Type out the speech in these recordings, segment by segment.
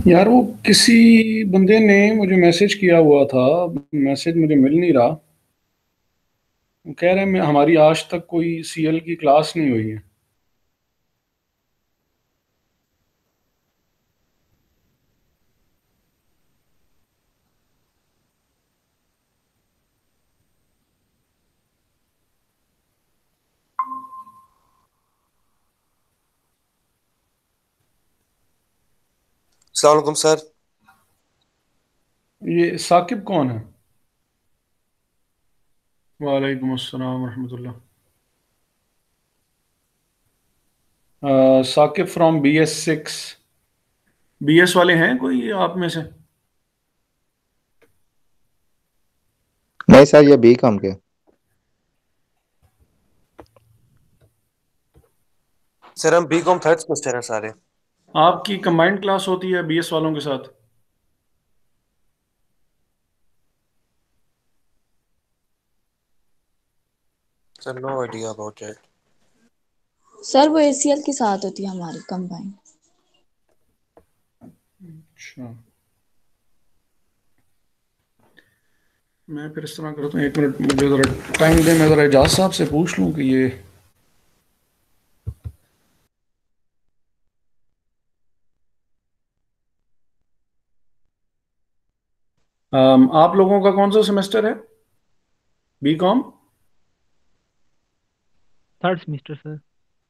यार वो किसी बंदे ने मुझे मैसेज किया हुआ था। मैसेज मुझे मिल नहीं रहा। वो कह रहे हैं हमारी आज तक कोई सीएल की क्लास नहीं हुई है। अस्सलाम वालेकुम सर। ये साकिब कौन है? वालेकुम अस्सलाम रहमतुल्लाह। Saqib from BS6। BS वाले हैं कोई आप में से? नहीं सर, ये बी कॉम के। सर हम बी कॉम थर्ड सेमेस्टर हैं सारे। आपकी कंबाइंड क्लास होती है BS वालों के साथ? Sir no idea about it. Sir वो ACL के साथ होती है हमारी कंबाइन। अच्छा। मैं फिर इस तरह करता हूँ, एक मिनट मुझे ज़रा टाइम दे, मैं ज़रा एजाज साहब से पूछ लूँ कि ये आप लोगों का कौन सा सेमेस्टर है? B.Com? Third semester sir.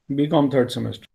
B.Com third semester.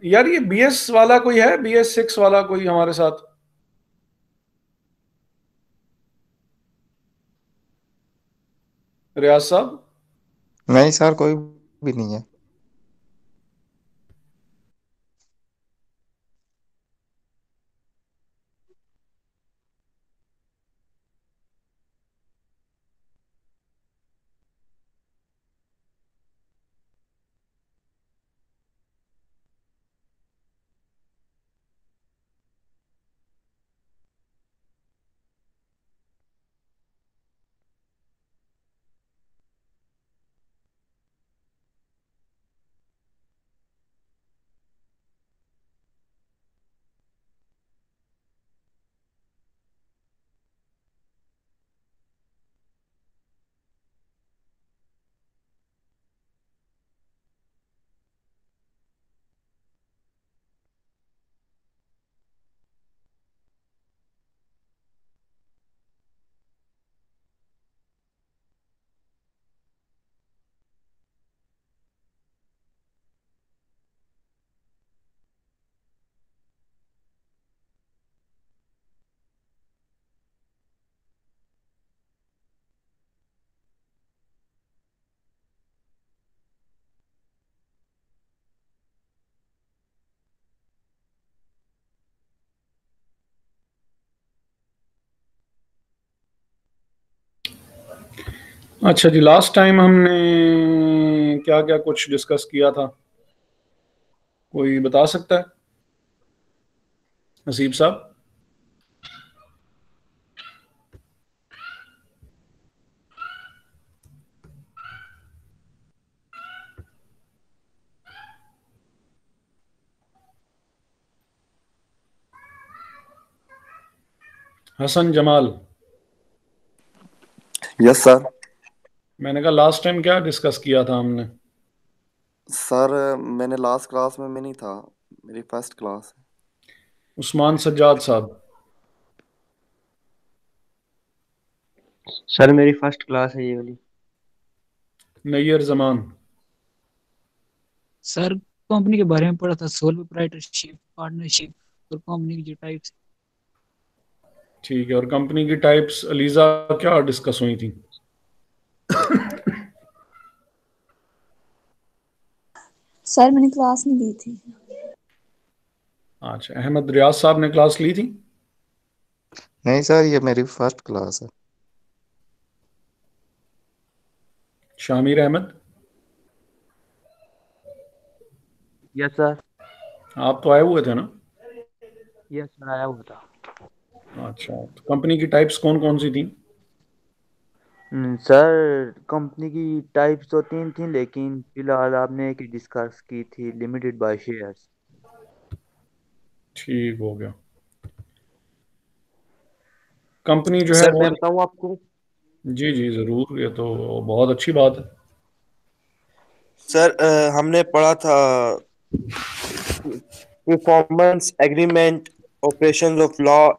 यार ये BS वाला कोई है, BS6 वाला कोई हमारे साथ? रियाज साहब। नहीं सर, कोई भी नहीं है। अच्छा जी, लास्ट टाइम हमने क्या क्या कुछ डिस्कस किया था, कोई बता सकता है? नसीब साहब। हसन जमाल। Yes sir. मैंने कहा लास्ट टाइम क्या डिस्कस किया था हमने? सर मैंने लास्ट क्लास में मैं नहीं था, मेरी फर्स्ट क्लास है। उस्मान सज्जाद साहब। सर मेरी फर्स्ट क्लास है ये वाली। नैयर जमान। सर कंपनी के बारे में पढ़ा था, सोल प्रोप्राइटरशिप, पार्टनरशिप और कंपनी की जो टाइप्स। ठीक है, और कंपनी की टाइप्स अलीजा क्या डिस्कस हुई थी? सर मैंने क्लास नहीं दी थी। अच्छा, अहमद रियाज साहब ने क्लास ली थी? नहीं सर, ये मेरी फर्स्ट क्लास है। शामिर अहमद। Yes sir. आप तो आए हुए थे ना? यस सर, आया हुआ था। अच्छा, तो कंपनी की टाइप्स कौन कौन सी थी? सर कंपनी की टाइप्स तो तीन थी, लेकिन फिलहाल आपने एक ही डिस्कस की थी, लिमिटेड बाय शेयर्स। ठीक हो गया। कंपनी जो है सर वो, मैं बताऊं आपको। जी जी जरूर, ये तो बहुत अच्छी बात है। सर हमने पढ़ा था performance agreement, operations of law,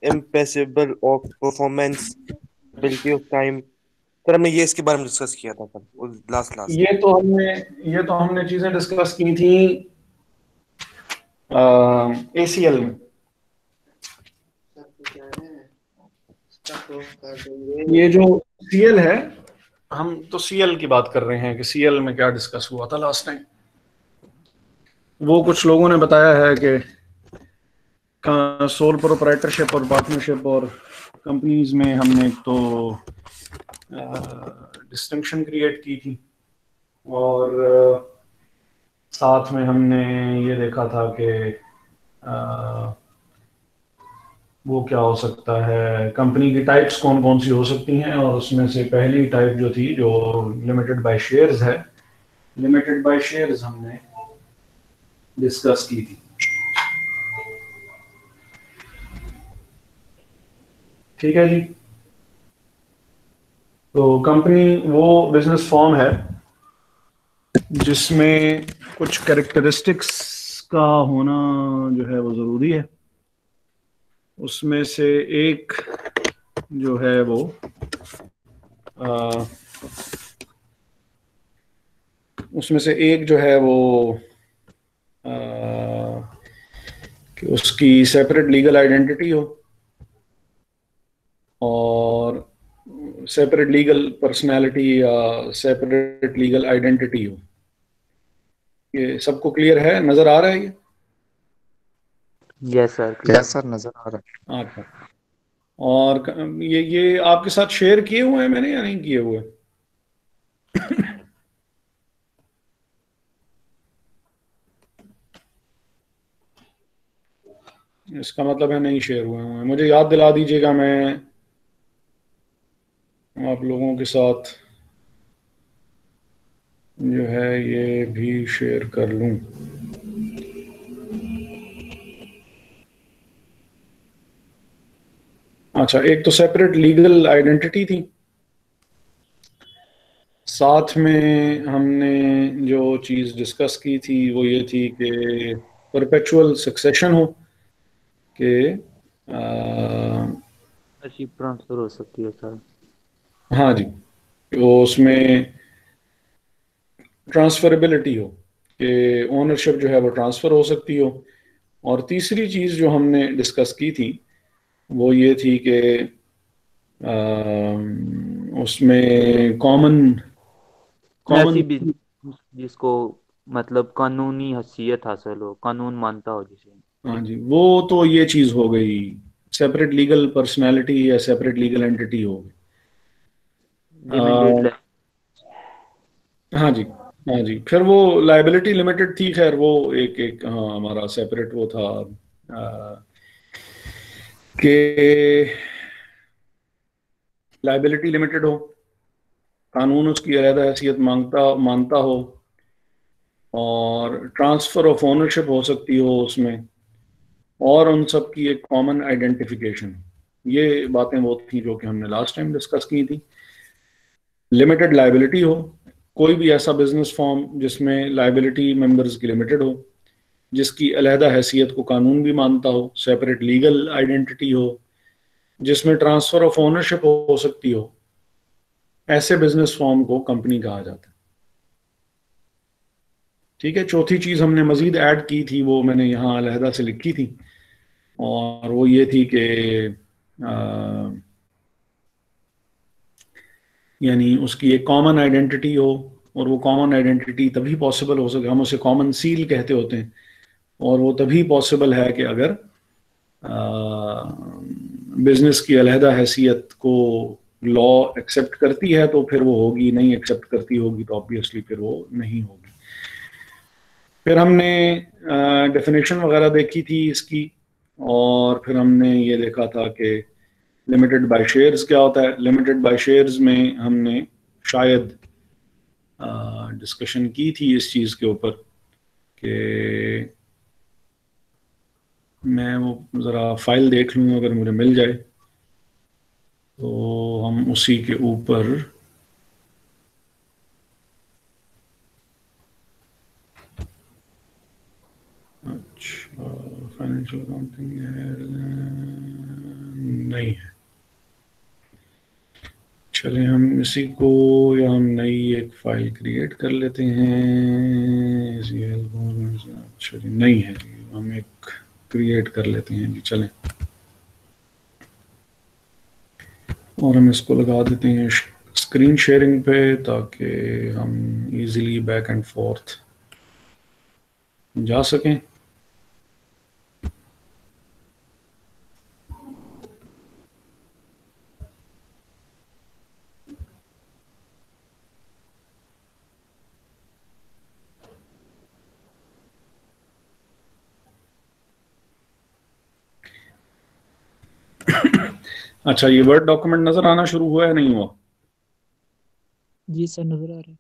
impossible of performance, ability of time. Sir हमने ये इसके बारे में डिस्कस किया था सर लास्ट क्लास में। ये तो हमने ये तो हमने चीजें डिस्कस की थी एसीएल में। ये जो सीएल है, हम तो सीएल की बात कर रहे हैं कि सीएल में क्या डिस्कस हुआ था लास्ट टाइम। वो कुछ लोगों ने बताया है कि सोल प्रोप्राइटरशिप और पार्टनरशिप और कंपनीज में हमने एक तो डिस्टिंक्शन क्रिएट की थी, और साथ में हमने ये देखा था कि वो क्या हो सकता है, कंपनी की टाइप्स कौन कौन सी हो सकती हैं, और उसमें से पहली टाइप जो थी, जो लिमिटेड बाय शेयर्स है, लिमिटेड बाय शेयर्स हमने डिस्कस की थी। ठीक है जी। तो कंपनी वो बिजनेस फॉर्म है जिसमें कुछ कैरेक्टरिस्टिक्स का होना जो है वो जरूरी है। उसमें से एक जो है वो आ, उसमें से एक जो है वो आ, कि उसकी सेपरेट लीगल आइडेंटिटी हो और सेपरेट लीगल पर्सनालिटी या सेपरेट लीगल आइडेंटिटी हो। ये सबको क्लियर है, नजर आ रहा है ये? यस सर, यस सर, नजर आ रहा है। अच्छा। और ये आपके साथ शेयर किए हुए हैं मैंने या नहीं किए हुए? इसका मतलब है नहीं शेयर हुए हुए हैं। मुझे याद दिला दीजिएगा, मैं आप लोगों के साथ जो है ये भी शेयर कर लूं। अच्छा, एक तो सेपरेट लीगल आइडेंटिटी थी, साथ में हमने जो चीज़ डिस्कस की थी वो ये थी कि परपेचुअल सक्सेशन हो, कि शिप ट्रांसफर हो सकती है सर। हाँ जी, तो उसमें ट्रांसफरेबिलिटी हो, कि ओनरशिप जो है वो ट्रांसफ़र हो सकती हो। और तीसरी चीज़ जो हमने डिस्कस की थी वो ये थी कि उसमें कॉमन ऐसी कॉमन बिजनेस जिसको मतलब कानूनी हैसियत हासिल हो, कानून मानता हो जिसे। हाँ जी, वो तो ये चीज़ हो गई, सेपरेट लीगल पर्सनैलिटी या सेपरेट लीगल एंटिटी हो गई। लिमिटेड हाँ जी, हाँ जी, फिर वो लाइबिलिटी लिमिटेड थी, खैर वो एक एक हाँ हमारा सेपरेट वो था कि लाइबिलिटी लिमिटेड हो, कानून उसकी अलहदा हैसियत मानता हो, और ट्रांसफर ऑफ ओनरशिप हो सकती हो उसमें, और उन सब की एक कॉमन आइडेंटिफिकेशन। ये बातें वो थी जो कि हमने लास्ट टाइम डिस्कस की थी। लिमिटेड लाइबिलिटी हो, कोई भी ऐसा बिजनेस फॉर्म जिसमें लाइबिलिटी मेंबर्स की लिमिटेड हो, जिसकी अलहदा हैसियत को कानून भी मानता हो, सेपरेट लीगल आइडेंटिटी हो, जिसमें ट्रांसफर ऑफ ओनरशिप हो सकती हो, ऐसे बिजनेस फॉर्म को कंपनी कहा जाता है। ठीक है, चौथी चीज हमने मजीद ऐड की थी, वो मैंने यहाँ अलहदा से लिखी थी, और वो ये थी कि यानी उसकी एक कॉमन आइडेंटिटी हो, और वो कॉमन आइडेंटिटी तभी पॉसिबल हो सके, हम उसे कॉमन सील कहते होते हैं, और वो तभी पॉसिबल है कि अगर बिजनेस की अलहदा हैसियत को लॉ एक्सेप्ट करती है तो फिर वो होगी, नहीं एक्सेप्ट करती होगी तो ऑब्वियसली फिर वो नहीं होगी। फिर हमने डेफिनेशन वगैरह देखी थी इसकी, और फिर हमने ये देखा था कि लिमिटेड बाय शेयर्स क्या होता है। लिमिटेड बाय शेयर्स में हमने शायद डिस्कशन की थी इस चीज़ के ऊपर कि मैं वो ज़रा फाइल देख लूँ, अगर मुझे मिल जाए तो हम उसी के ऊपर अच्छा फाइनेंशियल अकाउंटिंग नहीं है। चले हम इसी को, या हम नई एक फाइल क्रिएट कर लेते हैं। अच्छा जी, नहीं है, हम एक क्रिएट कर लेते हैं जी, चलें, और हम इसको लगा देते हैं स्क्रीन शेयरिंग पे, ताकि हम इजीली बैक एंड फोर्थ जा सकें। अच्छा, ये वर्ड डॉक्यूमेंट नजर आना शुरू हुआ है, नहीं हुआ? जी सर, नजर आ रहा है।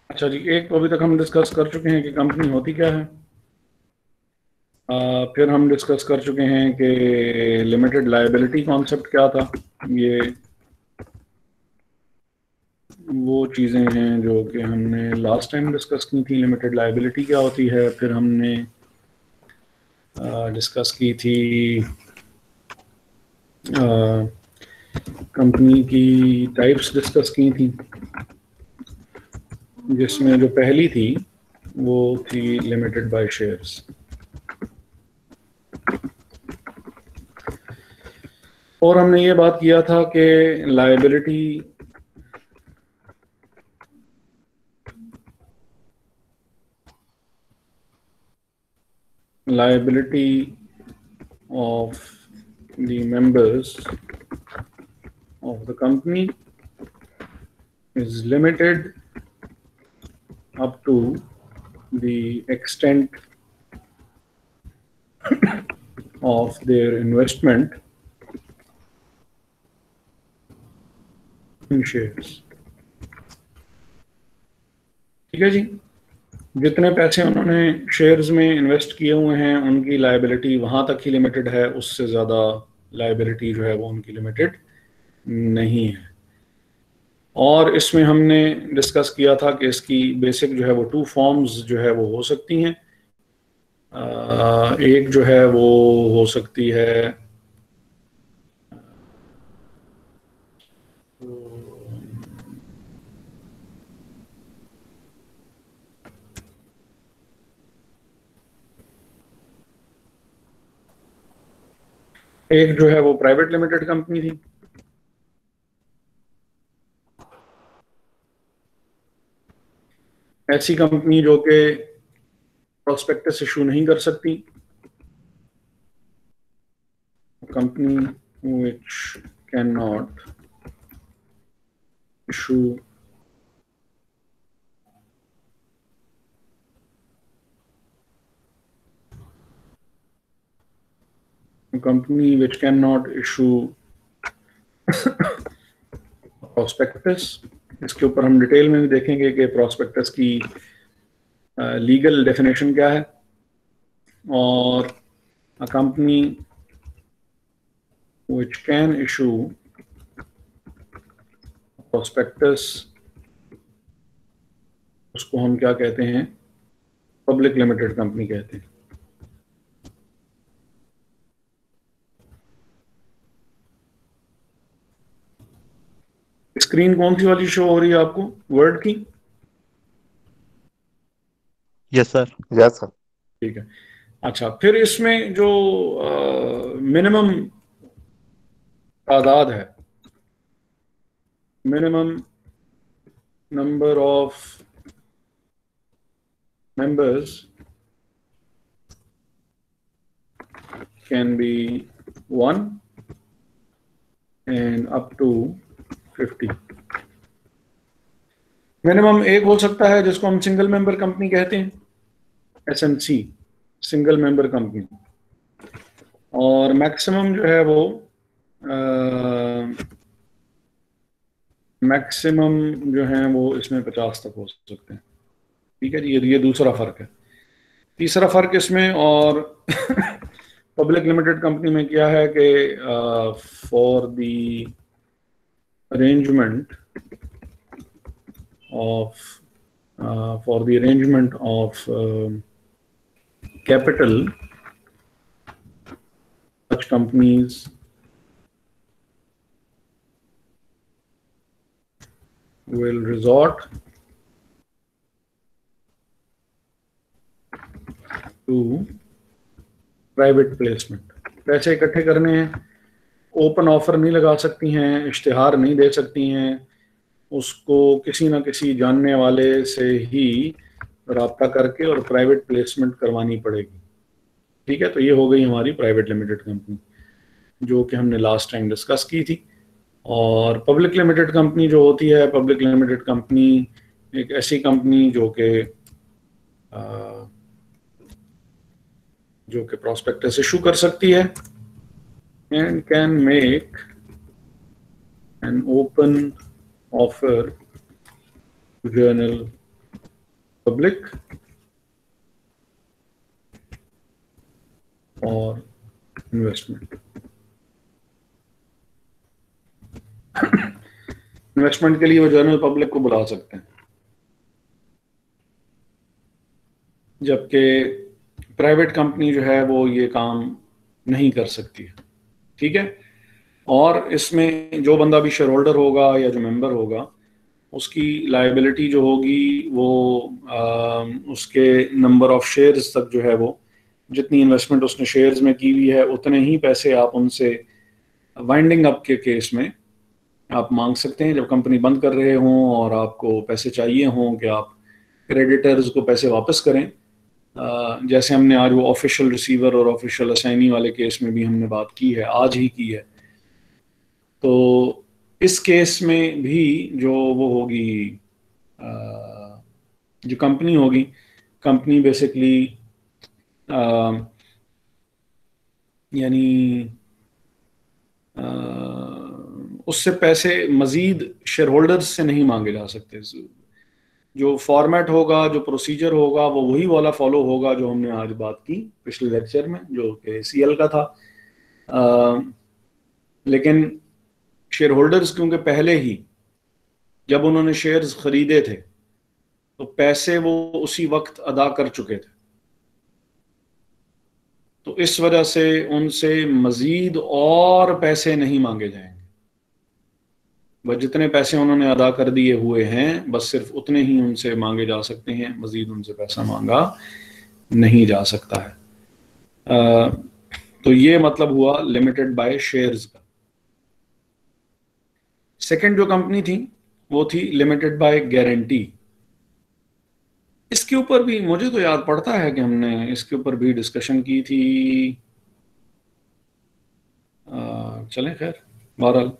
अच्छा जी, एक तो अभी तक हम डिस्कस कर चुके हैं कि कंपनी होती क्या है। फिर हम डिस्कस कर चुके हैं कि लिमिटेड लायबिलिटी कॉन्सेप्ट क्या था। ये वो चीज़ें हैं जो कि हमने लास्ट टाइम डिस्कस की थी। लिमिटेड लायबिलिटी क्या होती है, फिर हमने डिस्कस की थी कंपनी की टाइप्स डिस्कस की थी, जिसमें जो पहली थी वो थी लिमिटेड बाय शेयर्स। और हमने ये बात किया था कि liability of the members of the company is limited up to the extent of their investment in shares। ठीक है जी, जितने पैसे उन्होंने शेयर्स में इन्वेस्ट किए हुए हैं उनकी लायबिलिटी वहां तक ही लिमिटेड है, उससे ज़्यादा लायबिलिटी जो है वो उनकी लिमिटेड नहीं है। और इसमें हमने डिस्कस किया था कि इसकी बेसिक जो है वो 2 फॉर्म्स जो है वो हो सकती हैं। एक जो है वो हो सकती है एक जो है वो प्राइवेट लिमिटेड कंपनी थी, ऐसी कंपनी जो कि प्रोस्पेक्टस इशू नहीं कर सकती, company which cannot issue company which cannot issue prospectus। इसके ऊपर हम डिटेल में भी देखेंगे कि प्रोस्पेक्टस की लीगल डेफिनेशन क्या है। और a company which can issue prospectus, उसको हम क्या कहते हैं, पब्लिक लिमिटेड कंपनी कहते हैं। स्क्रीन कौन सी वाली शो हो रही है आपको, वर्ड की? Yes sir. Yes sir. ठीक है। अच्छा, फिर इसमें जो मिनिमम तादाद है, minimum number of members can be 1 and up to 50। Minimum एक हो सकता है जिसको हम सिंगल मेंबर कंपनी कहते हैं, SMC, सिंगल मेंबर कंपनी। और मैक्सिमम जो है वो मैक्सिमम जो है वो इसमें 50 तक हो सकते हैं। ठीक है जी, ये दूसरा फर्क है। तीसरा फर्क इसमें और पब्लिक लिमिटेड कंपनी में क्या है कि for the arrangement of capital, such companies will resort to private placement। पैसे इकट्ठे करने हैं, ओपन ऑफर नहीं लगा सकती हैं, इश्तिहार नहीं दे सकती हैं, उसको किसी ना किसी जानने वाले से ही राब्ता करके और प्राइवेट प्लेसमेंट करवानी पड़ेगी। ठीक है, तो ये हो गई हमारी प्राइवेट लिमिटेड कंपनी जो कि हमने लास्ट टाइम डिस्कस की थी। और पब्लिक लिमिटेड कंपनी जो होती है, पब्लिक लिमिटेड कंपनी एक ऐसी कंपनी जो कि प्रॉस्पेक्टस इशू कर सकती है and can make an open offer to general public or investment। Investment के लिए वो जनरल पब्लिक को बुला सकते हैं, जबकि प्राइवेट कंपनी जो है वो ये काम नहीं कर सकती है। ठीक है। और इसमें जो बंदा भी शेयर होल्डर होगा या जो मेंबर होगा, उसकी लायबिलिटी जो होगी वो उसके नंबर ऑफ शेयर्स तक जो है वो, जितनी इन्वेस्टमेंट उसने शेयर्स में की हुई है उतने ही पैसे आप उनसे वाइंडिंग अप के केस में आप मांग सकते हैं। जब कंपनी बंद कर रहे हों और आपको पैसे चाहिए हों कि आप क्रेडिटर्स को पैसे वापस करें, जैसे हमने आज वो ऑफिशियल रिसीवर और ऑफिशियल असाइनी वाले केस में भी हमने बात की है, आज ही की है। तो इस केस में भी जो वो होगी, जो कंपनी होगी, कंपनी बेसिकली यानी उससे पैसे मजीद शेयर होल्डर्स से नहीं मांगे जा सकते। जो फॉर्मेट होगा, जो प्रोसीजर होगा, वो वही वाला फॉलो होगा जो हमने आज बात की पिछले लेक्चर में, जो कि CL का था। लेकिन शेयर होल्डर्स क्योंकि पहले ही जब उन्होंने शेयर्स खरीदे थे तो पैसे वो उसी वक्त अदा कर चुके थे, तो इस वजह से उनसे मजीद और पैसे नहीं मांगे जाएंगे। वह जितने पैसे उन्होंने अदा कर दिए हुए हैं बस सिर्फ उतने ही उनसे मांगे जा सकते हैं, मजीद उनसे पैसा मांगा नहीं जा सकता है। तो ये मतलब हुआ लिमिटेड बाय शेयर्स का। सेकंड जो कंपनी थी वो थी लिमिटेड बाय गारंटी। इसके ऊपर भी मुझे तो याद पड़ता है कि हमने इसके ऊपर भी डिस्कशन की थी। चलें खैर, बहरहाल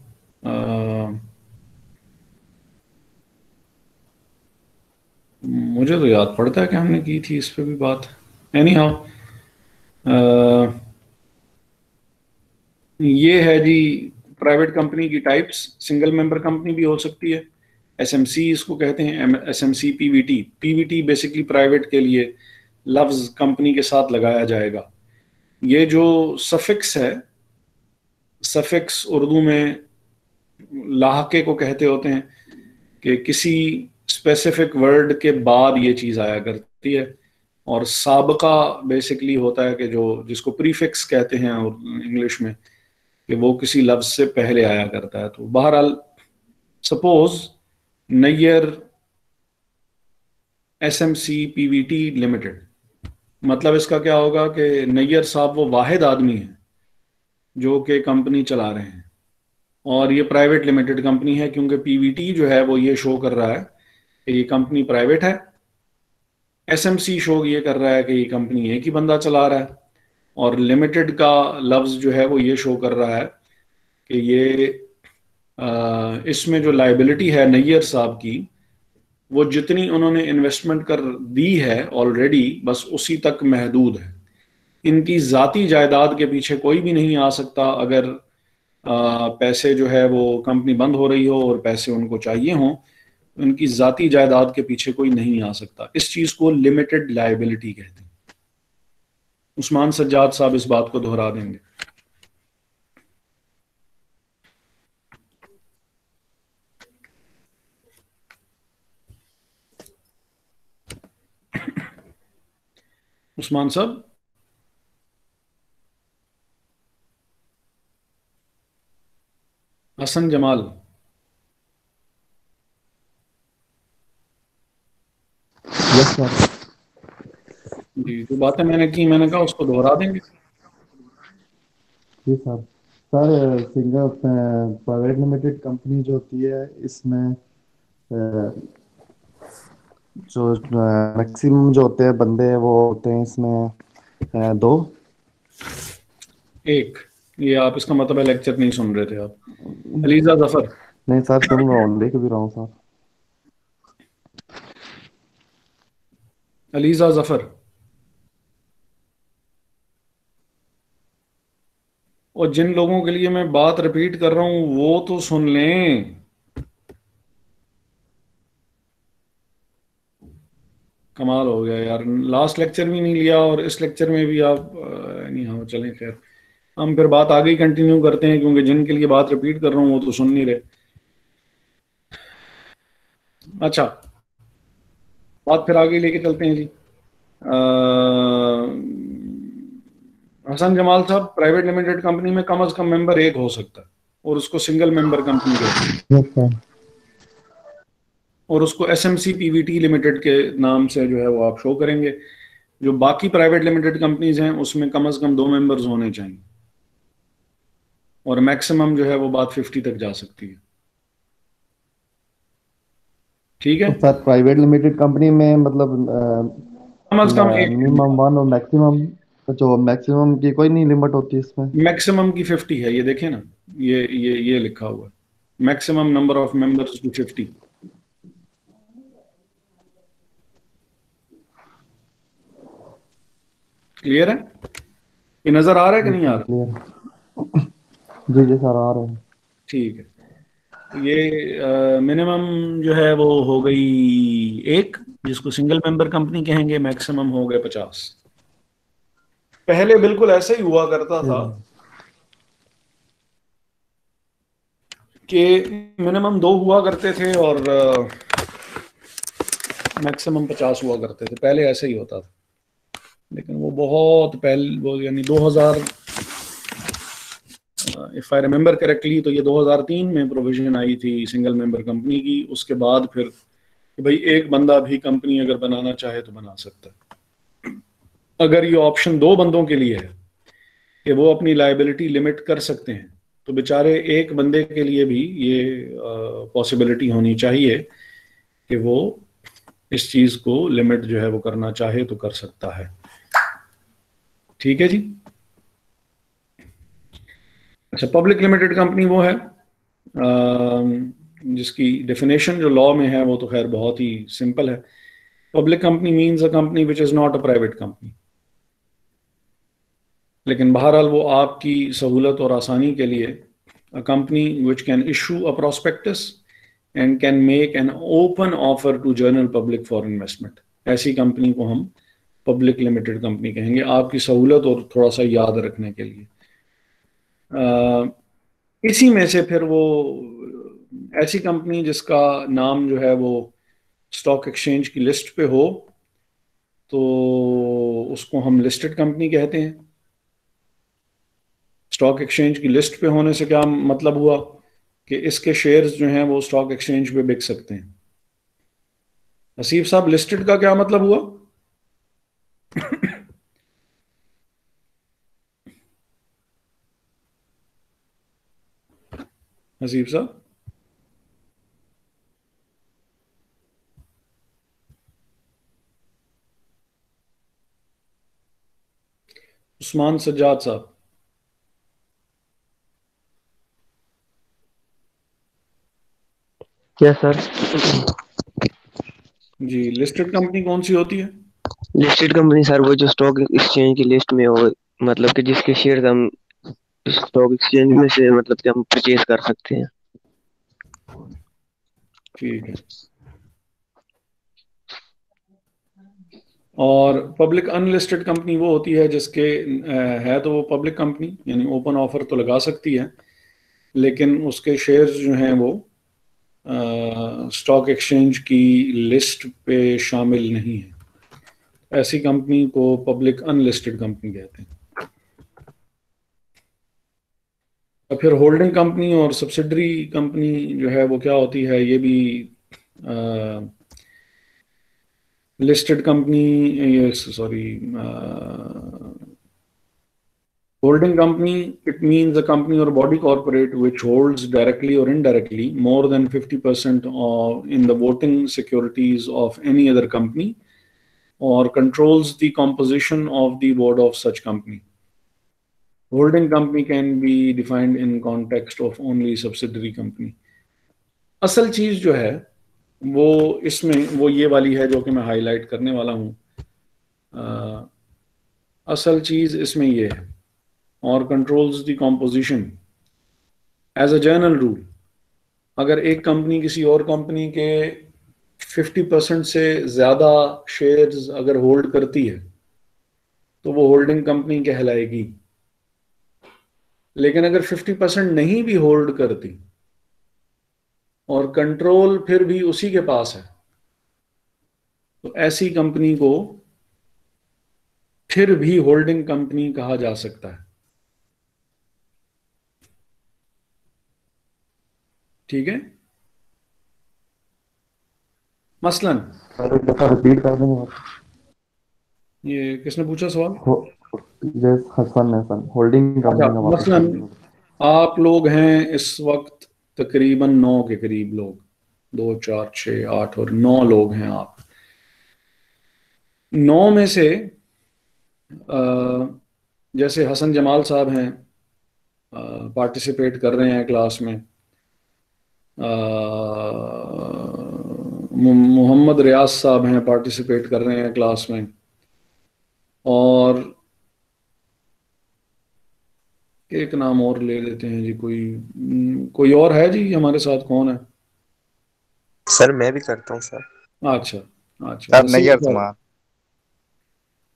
मुझे तो याद पड़ता है कि हमने की थी इस पे भी बात। एनी हाउ ये है जी प्राइवेट कंपनी की टाइप्स। सिंगल मेंबर कंपनी भी हो सकती है, एसएमसी इसको कहते हैं, SMC Pvt. Pvt basically private के लिए लफ्ज कंपनी के साथ लगाया जाएगा। ये जो सफिक्स है, सफिक्स उर्दू में लाहके को कहते होते हैं कि किसी स्पेसिफिक वर्ड के बाद ये चीज आया करती है, और साबका बेसिकली होता है कि जो जिसको प्रीफिक्स कहते हैं और इंग्लिश में, कि वो किसी लफ्ज से पहले आया करता है। तो बहरहाल suppose Nayyar SMC PVT limited, मतलब इसका क्या होगा कि नैयर साहब वो वाहिद आदमी है जो कि कंपनी चला रहे हैं, और ये प्राइवेट लिमिटेड कंपनी है क्योंकि पीवीटी जो है वो ये शो कर रहा है कि ये कंपनी प्राइवेट है, एसएमसी शो ये कर रहा है कि ये कंपनी एक ही बंदा चला रहा है, और लिमिटेड का लफ्ज जो है वो ये शो कर रहा है कि ये इसमें जो लाइबिलिटी है नैयर साहब की, वो जितनी उन्होंने इन्वेस्टमेंट कर दी है ऑलरेडी बस उसी तक महदूद है। इनकी जाती जायदाद के पीछे कोई भी नहीं आ सकता। अगर पैसे जो है वो कंपनी बंद हो रही हो और पैसे उनको चाहिए हों, उनकी जाती जायदाद के पीछे कोई नहीं आ सकता। इस चीज को लिमिटेड लायबिलिटी कहते हैं। उस्मान सज्जाद साहब इस बात को दोहरा देंगे। उस्मान साहब, हसन जमाल, यस सर। जी जो बातें मैंने की मैंने कहा उसको दोहरा देंगे। जी sir. Sir single private limited company जो होती है इसमें जो मैक्सिमम जो होते हैं बंदे वो होते हैं इसमें 2। एक, ये आप इसका मतलब है लेक्चर नहीं सुन रहे थे आप। अलीजा जफर। नहीं सर, सुन रहा हूँ, देख भी रहा हूँ सर। अलीजा जफर। और जिन लोगों के लिए मैं बात रिपीट कर रहा हूं वो तो सुन लें। कमाल हो गया यार, लास्ट लेक्चर भी नहीं लिया और इस लेक्चर में भी आप नहीं। हाँ चलें खैर, हम फिर बात आगे कंटिन्यू करते हैं क्योंकि जिनके लिए बात रिपीट कर रहा हूं वो तो सुन नहीं रहे। अच्छा, बात फिर आगे लेके चलते हैं जी। हसन जमाल साहब, प्राइवेट लिमिटेड कंपनी में कम से कम मेंबर एक हो सकता है और उसको सिंगल मेंबर कंपनी कहते हैं, और उसको एसएमसी पीवीटी लिमिटेड के नाम से जो है वो आप शो करेंगे। जो बाकी प्राइवेट लिमिटेड कंपनीज हैं उसमें कम से कम 2 मेंबर्स होने चाहिए, और मैक्सिमम जो है वो बात 50 तक जा सकती है। ठीक है, तो सर प्राइवेट लिमिटेड कंपनी में मतलब कम से कम एक मिनिमम 1 और मैक्सिमम, जो मैक्सिमम की कोई नहीं लिमिट होती इसमें? मैक्सिमम की 50 है, ये देखें ना, ये लिखा हुआ है maximum number of members to 50। क्लियर है? ये नजर आ रहा है कि नहीं आ रहा? क्लियर। जी जी सर, आ रहे हैं। ठीक है, ये मिनिमम जो है वो हो गई 1, जिसको सिंगल मेंबर कंपनी कहेंगे। मैक्सिमम हो गए 50। पहले बिल्कुल ऐसे ही हुआ करता था कि मिनिमम 2 हुआ करते थे और मैक्सिमम 50 हुआ करते थे। पहले ऐसे ही होता था, लेकिन वो बहुत पहले, वो यानी 2000, इफ आई रिमेम्बर करेक्टली, तो ये 2003 में प्रोविजन आई थी सिंगल मेंबर कंपनी की। उसके बाद फिर कि भाई एक बंदा भी कंपनी अगर बनाना चाहे तो बना सकता है। अगर ये ऑप्शन 2 बंदों के लिए है कि वो अपनी लायबिलिटी लिमिट कर सकते हैं, तो बेचारे एक बंदे के लिए भी ये पॉसिबिलिटी होनी चाहिए कि वो इस चीज को लिमिट जो है वो करना चाहे तो कर सकता है। ठीक है जी। अच्छा, पब्लिक लिमिटेड कंपनी वो है जिसकी डेफिनेशन जो लॉ में है वो तो खैर बहुत ही सिंपल है। Public company means a company which is not a private company. लेकिन बहरहाल वो आपकी सहूलत और आसानी के लिए, a company which can issue a prospectus and can make an open offer to general public for investment, ऐसी कंपनी को हम पब्लिक लिमिटेड कंपनी कहेंगे, आपकी सहूलत और थोड़ा सा याद रखने के लिए। इसी में से फिर वो ऐसी कंपनी जिसका नाम जो है वो स्टॉक एक्सचेंज की लिस्ट पे हो, तो उसको हम लिस्टेड कंपनी कहते हैं। स्टॉक एक्सचेंज की लिस्ट पे होने से क्या मतलब हुआ कि इसके शेयर्स जो हैं वो स्टॉक एक्सचेंज पे बिक सकते हैं। हसीब साहब, लिस्टेड का क्या मतलब हुआ? हसीब साहब, उस्मान सज्जाद साहब, क्या सर? जी, लिस्टेड कंपनी कौन सी होती है? लिस्टेड कंपनी सर वो जो स्टॉक एक्सचेंज की लिस्ट में हो, मतलब कि जिसके शेयर हम स्टॉक एक्सचेंज में से मतलब कि हम परचेज कर सकते हैं। ठीक है। और पब्लिक अनलिस्टेड कंपनी वो होती है जिसके है तो वो पब्लिक कंपनी, यानी ओपन ऑफर तो लगा सकती है, लेकिन उसके शेयर्स जो हैं वो स्टॉक एक्सचेंज की लिस्ट पे शामिल नहीं है। ऐसी कंपनी को पब्लिक अनलिस्टेड कंपनी कहते हैं। और फिर होल्डिंग कंपनी और सब्सिडरी कंपनी जो है वो क्या होती है, ये भी listed company, sorry, holding company, it means a company or body corporate which holds directly or indirectly more than 50% of in the voting securities of any other company or controls the composition of the board of such company. Holding company can be defined in context of only subsidiary company. असल चीज जो है वो इसमें वो ये वाली है जो कि मैं हाईलाइट करने वाला हूँ। असल चीज इसमें ये है, और controls the composition. As a general rule, अगर एक कंपनी किसी और कंपनी के 50% से ज्यादा शेयर्स अगर होल्ड करती है तो वो होल्डिंग कंपनी कहलाएगी। लेकिन अगर 50% नहीं भी होल्ड करती और कंट्रोल फिर भी उसी के पास है, तो ऐसी कंपनी को फिर भी होल्डिंग कंपनी कहा जा सकता है। ठीक है। मसलन रिपीट कर देंगे आप? ये किसने पूछा सवाल? हसन हसन होल्डिंग अच्छा, कंपनी का वापस मसलन कर दीजिए। आप लोग हैं इस वक्त तकरीबन 9 के करीब लोग, 2 4 6 8 और 9 लोग हैं आप। 9 में से जैसे हसन जमाल साहब हैं, पार्टिसिपेट कर रहे हैं क्लास में। मोहम्मद रियाज साहब हैं, पार्टिसिपेट कर रहे हैं क्लास में। और एक नाम और ले लेते हैं जी, कोई और है जी हमारे साथ? कौन है? सर मैं भी करता हूँ सर। अच्छा अच्छा, सर नैयर जमान।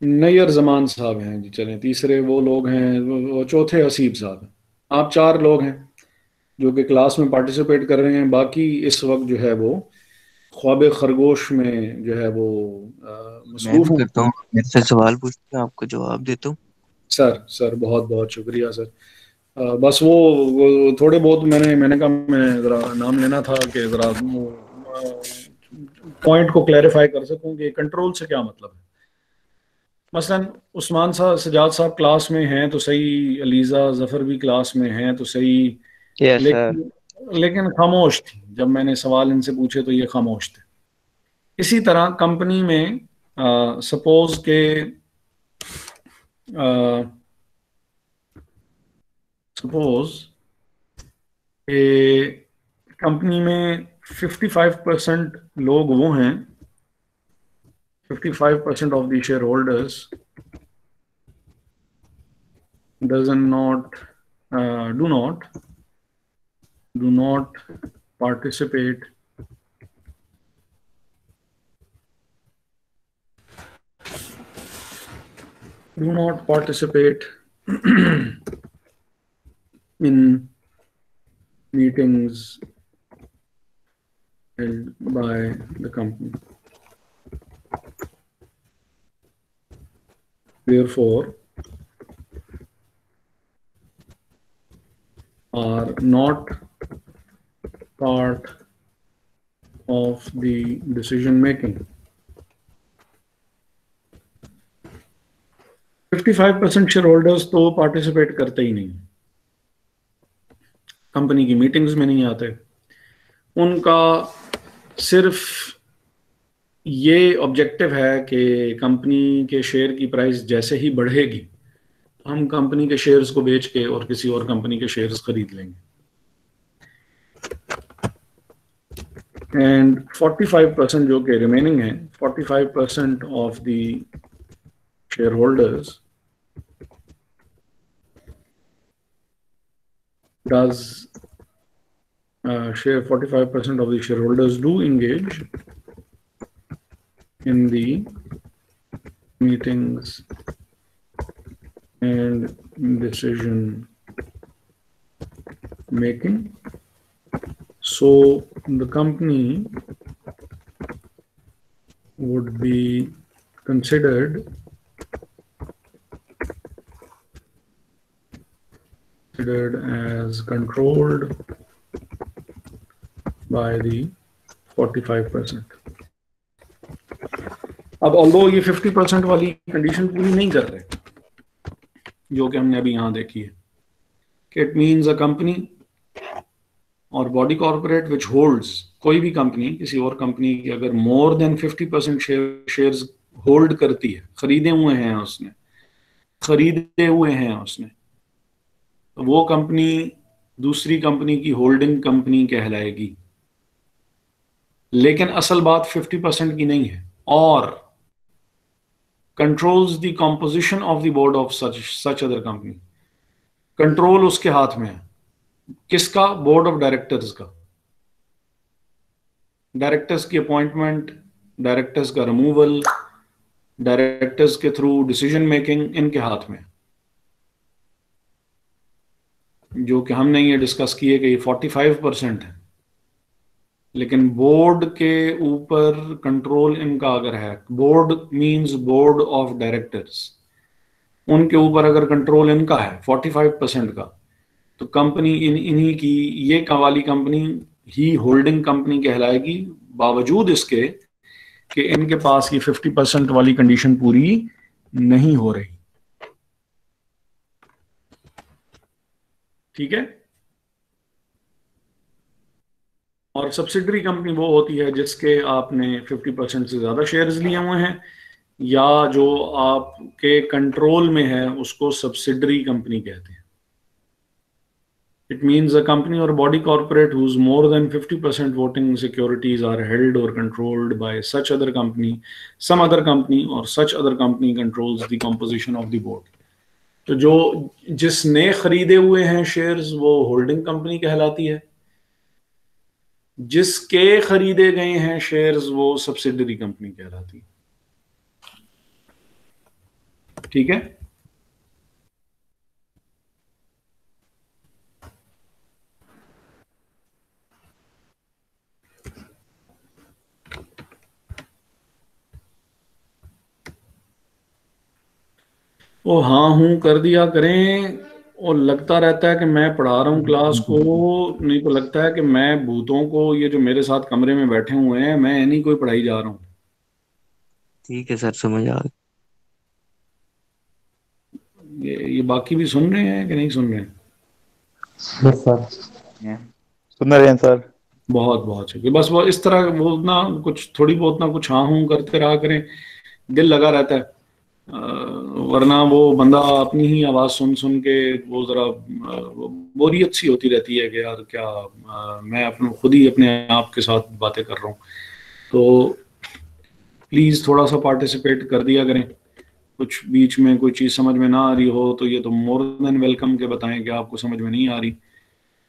नैयर जमान साहब हैं जी। चलें, तीसरे वो लोग हैं, वो चौथे हसीब साहब हैं। आप 4 लोग हैं। जो कि क्लास में पार्टिसिपेट कर रहे हैं। बाकी इस वक्त जो है वो ख्वाब खरगोश में जो है वो मैं मसरूफ भी हूँ। करता हूँ, मेरे से सवाल पूछते हैं, आपको जवाब देता हूँ। सर बहुत बहुत शुक्रिया सर। बस वो थोड़े बहुत मैंने कहा मैं ज़रा नाम लेना था कि ज़रा पॉइंट को क्लैरिफाई कर सकूं कि कंट्रोल से क्या मतलब है। मसलन उस्मान साहब सजाद साहब क्लास में हैं तो सही, अलीज़ा जफ़र भी क्लास में हैं तो सही, यस सर। लेकिन लेकिन खामोश थी। जब मैंने सवाल इनसे पूछे तो ये खामोश थे। इसी तरह कंपनी में सपोज के सपोज कंपनी में 55% लोग वो हैं, 55% of the shareholders does not do not participate do not participate in meetings held by the company. Therefore, are not part of the decision making. 55% share holders तो participate करते ही नहीं, company की meetings में नहीं आते। उनका सिर्फ ये ऑब्जेक्टिव है कि कंपनी के शेयर की प्राइस जैसे ही बढ़ेगी हम कंपनी के शेयर्स को बेच के और किसी और कंपनी के शेयर्स खरीद लेंगे। एंड 45% जो कि रिमेनिंग है, 45% of the share holders does share 45% of the shareholders do engage in the meetings and decision making. So the company would be considered as controlled by the 45%. अब although ये 50% वाली condition पूरी नहीं कर रहे, जो कि हमने अभी यहां देखी है कि इट मीन्स अ कंपनी और बॉडी कॉर्पोरेट विच होल्ड्स, कोई भी कंपनी किसी और कंपनी की अगर मोर देन 50% शेयर्स होल्ड करती है, खरीदे हुए हैं उसने, तो वो कंपनी दूसरी कंपनी की होल्डिंग कंपनी कहलाएगी। लेकिन असल बात 50% की नहीं है और controls the composition of the board of such other company. Control उसके हाथ में है, किसका? बोर्ड ऑफ डायरेक्टर्स का। डायरेक्टर्स की अपॉइंटमेंट, डायरेक्टर्स का रिमूवल, डायरेक्टर्स के थ्रू डिसीजन मेकिंग इनके हाथ में। जो कि हमने ये डिस्कस किए कि ये 45% है, लेकिन बोर्ड के ऊपर कंट्रोल इनका अगर है, board means board of directors, उनके ऊपर अगर कंट्रोल इनका है 45% का, तो कंपनी इन्हीं की ये वाली कंपनी ही होल्डिंग कंपनी कहलाएगी, बावजूद इसके कि इनके पास ये 50% वाली कंडीशन पूरी नहीं हो रही। ठीक है। और सब्सिडरी कंपनी वो होती है जिसके आपने 50% से ज्यादा शेयर्स लिए हुए हैं या जो आपके कंट्रोल में है, उसको सब्सिडरी कंपनी कहते हैं। It means a company or body corporate whose more than 50% voting securities are held or controlled by such other company, some other company or such other company controls the composition of the board. तो जो जिसने खरीदे हुए हैं shares वो holding company कहलाती है, जिसके खरीदे गए हैं शेयर्स वो सब्सिडरी कंपनी कहलाती है। ठीक है। वो हाँ हूँ कर दिया करें, और लगता रहता है कि मैं पढ़ा रहा हूँ क्लास को, नहीं तो लगता है कि मैं भूतों को, ये जो मेरे साथ कमरे में बैठे हुए हैं, मैं इन्हीं को ही पढ़ाई जा रहा हूँ। ठीक है सर, समझ आ गया। ये बाकी भी सुन रहे हैं कि नहीं सुन रहे हैं? Yes sir. सुन रहे हैं सर। बहुत बहुत शुक्रिया। बस वो इस तरह वो ना कुछ थोड़ी बहुत ना कुछ हाँ हूँ करते रहा करें, दिल लगा रहता है। वरना वो बंदा अपनी ही आवाज सुन सुन के वो जरा बोरियत सी होती रहती है कि यार क्या मैं अपने खुद ही अपने आप के साथ बातें कर रहा हूँ। तो प्लीज थोड़ा सा पार्टिसिपेट कर दिया करें। कुछ बीच में कोई चीज समझ में ना आ रही हो तो ये तो मोर देन वेलकम के बताएं कि आपको समझ में नहीं आ रही।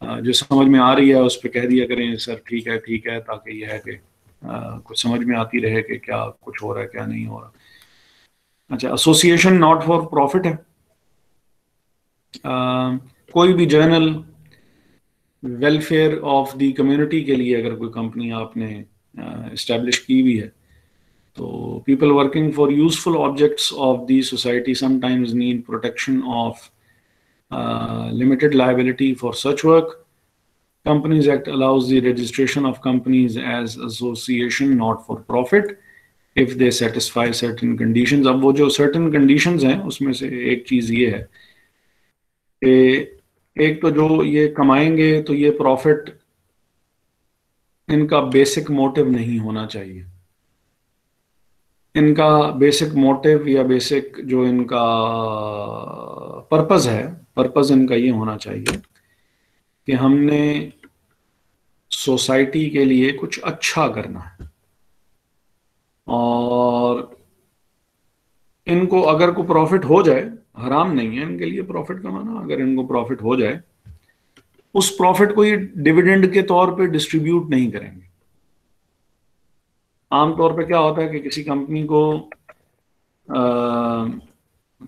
जो समझ में आ रही है उस पर कह दिया करें सर ठीक है, ताकि यह है कि कुछ समझ में आती रहे कि क्या कुछ हो रहा है क्या नहीं हो रहा। अच्छा, एसोसिएशन नॉट फॉर प्रॉफिट है। कोई भी journal welfare of the community के लिए अगर कोई कंपनी आपने इस्टेब्लिश की हुई है, तो people working for useful objects of the society sometimes need protection of limited liability for such work. Companies Act allows the registration of companies as association not for profit if they satisfy certain conditions. अब वो जो certain conditions हैं उसमें से एक चीज ये है कि एक तो जो ये कमाएंगे तो ये प्रॉफिट इनका बेसिक मोटिव नहीं होना चाहिए। इनका बेसिक मोटिव या बेसिक जो इनका पर्पस है, पर्पस इनका ये होना चाहिए कि हमने सोसाइटी के लिए कुछ अच्छा करना है। और इनको अगर को प्रॉफिट हो जाए, हराम नहीं है इनके लिए प्रॉफिट कमाना, अगर इनको प्रॉफिट हो जाए उस प्रॉफिट को ये डिविडेंड के तौर पे डिस्ट्रीब्यूट नहीं करेंगे। आमतौर पे क्या होता है कि किसी कंपनी को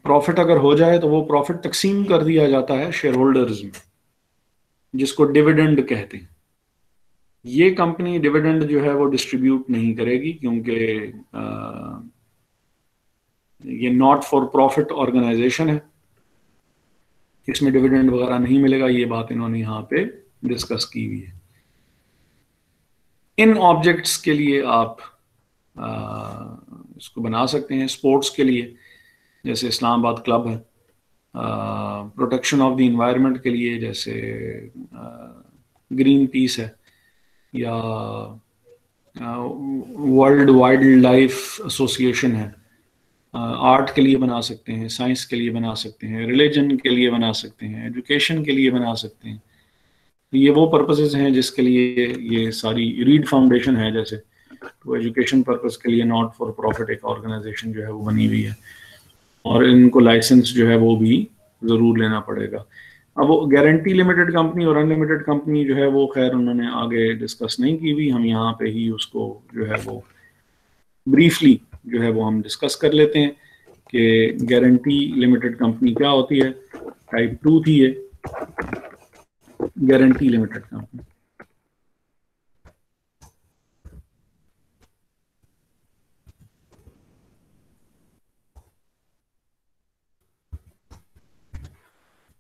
प्रॉफिट अगर हो जाए तो वो प्रॉफिट तकसीम कर दिया जाता है शेयर होल्डर्स में, जिसको डिविडेंड कहते हैं। ये कंपनी डिविडेंड जो है वो डिस्ट्रीब्यूट नहीं करेगी क्योंकि ये नॉट फॉर प्रॉफिट ऑर्गेनाइजेशन है, इसमें डिविडेंड वगैरह नहीं मिलेगा। ये बात इन्होंने यहाँ पे डिस्कस की हुई है। इन ऑब्जेक्ट्स के लिए आप इसको बना सकते हैं। स्पोर्ट्स के लिए जैसे इस्लामाबाद क्लब है, प्रोटेक्शन ऑफ द इन्वायरमेंट के लिए जैसे ग्रीन पीस है, या वर्ल्ड वाइल्ड लाइफ एसोसिएशन है। आर्ट के लिए बना सकते हैं, साइंस के लिए बना सकते हैं, रिलीजन के लिए बना सकते हैं, एजुकेशन के लिए बना सकते हैं। ये वो पर्पसेस हैं जिसके लिए ये सारी रीड फाउंडेशन है जैसे, तो एजुकेशन पर्पस के लिए नॉट फॉर प्रॉफिट एक ऑर्गेनाइजेशन जो है वो बनी हुई है, और इनको लाइसेंस जो है वो भी ज़रूर लेना पड़ेगा। अब वो गारंटी लिमिटेड कंपनी और अनलिमिटेड कंपनी जो है वो खैर उन्होंने आगे डिस्कस नहीं की हुई, हम यहाँ पे ही उसको जो है वो ब्रीफली जो है वो हम डिस्कस कर लेते हैं कि गारंटी लिमिटेड कंपनी क्या होती है। टाइप 2 थी ये guarantee limited company.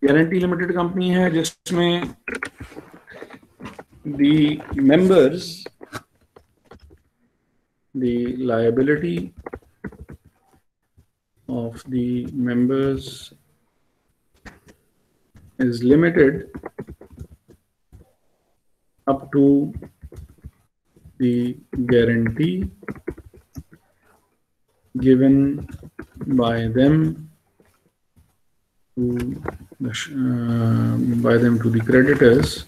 Guarantee limited company है जिसमें the members, the liability of the members is limited up to the guarantee given by them to the creditors,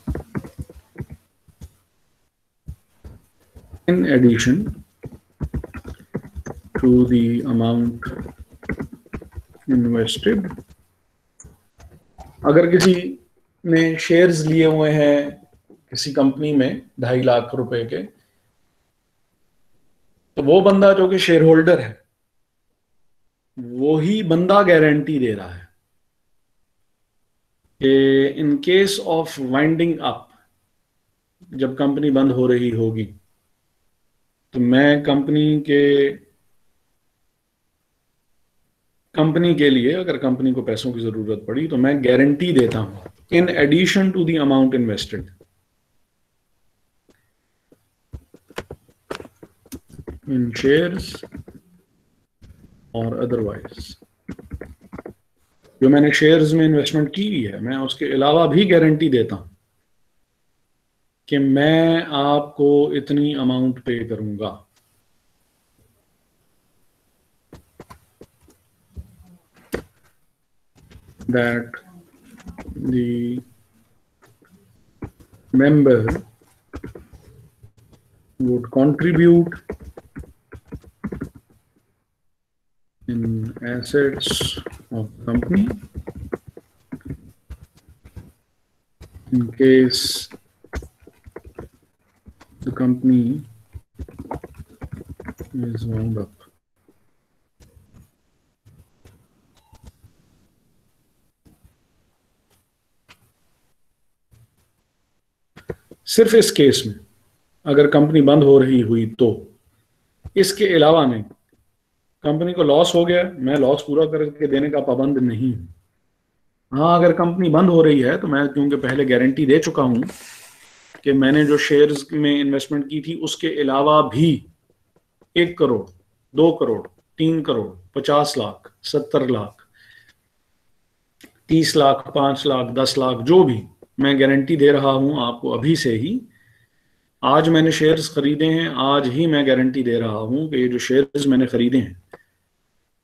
in addition to the amount invested. अगर किसी ने shares लिए हुए हैं किसी company में 2.5 लाख रुपए के, तो वो बंदा जो कि शेयर होल्डर है वो ही बंदा गारंटी दे रहा है कि in case of winding up, जब कंपनी बंद हो रही होगी तो मैं कंपनी के कंपनी के लिए अगर कंपनी को पैसों की जरूरत पड़ी तो मैं गारंटी देता हूं in addition to the amount invested in shares और अदरवाइज। जो मैंने शेयर्स में इन्वेस्टमेंट की हुई है मैं उसके अलावा भी गारंटी देता हूं कि मैं आपको इतनी अमाउंट पे करूंगा। That the member would contribute in assets of the company in case the company is wound up. सिर्फ इस केस में अगर कंपनी बंद हो रही हुई तो, इसके अलावा नहीं। कंपनी को लॉस हो गया, मैं लॉस पूरा करके देने का पाबंद नहीं हूं। हाँ, अगर कंपनी बंद हो रही है तो मैं क्योंकि पहले गारंटी दे चुका हूं कि मैंने जो शेयर्स में इन्वेस्टमेंट की थी उसके अलावा भी 1 करोड़, 2 करोड़, 3 करोड़, 50 लाख, 70 लाख, 30 लाख, 5 लाख, 10 लाख, जो भी मैं गारंटी दे रहा हूं आपको अभी से ही। आज मैंने शेयर्स खरीदे हैं, आज ही मैं गारंटी दे रहा हूं कि ये जो शेयर्स मैंने खरीदे हैं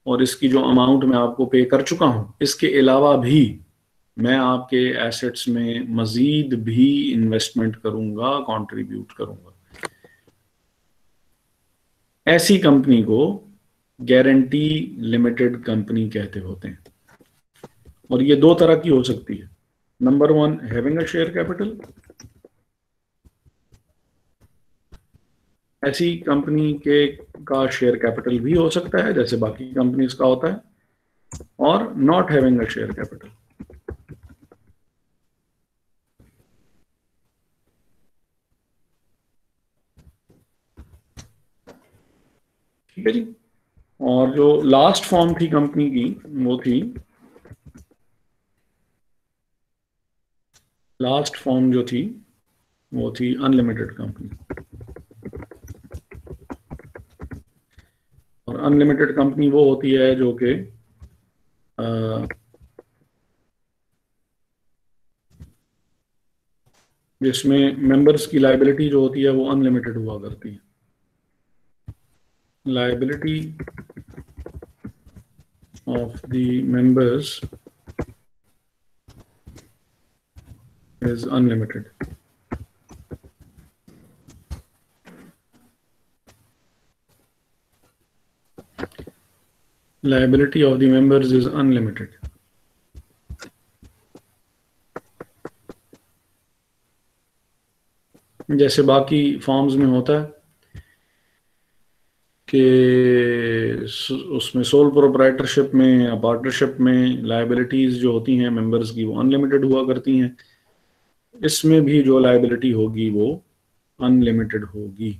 और इसकी जो अमाउंट मैं आपको पे कर चुका हूं, इसके अलावा भी मैं आपके एसेट्स में मजीद भी इन्वेस्टमेंट करूंगा, कंट्रीब्यूट करूंगा। ऐसी कंपनी को गारंटी लिमिटेड कंपनी कहते होते हैं। और ये 2 तरह की हो सकती है। Number 1, having a share capital. ऐसी कंपनी के का शेयर कैपिटल भी हो सकता है जैसे बाकी कंपनीज का होता है, और not having a share capital. ठीक है जी। और जो लास्ट फॉर्म थी कंपनी की, वो थी, लास्ट फॉर्म जो थी वो थी अनलिमिटेड कंपनी। और अनलिमिटेड कंपनी वो होती है जो कि जिसमें मेंबर्स की लायबिलिटी जो होती है वो अनलिमिटेड हुआ करती है। Liability of the members is unlimited. Liability of the members is unlimited. जैसे बाकी फॉर्म्स में होता है कि उसमें सोल प्रोप्राइटरशिप में या पार्टनरशिप में लायबिलिटीज जो होती हैं मेंबर्स की वो अनलिमिटेड हुआ करती हैं, इसमें भी जो लायबिलिटी होगी वो अनलिमिटेड होगी।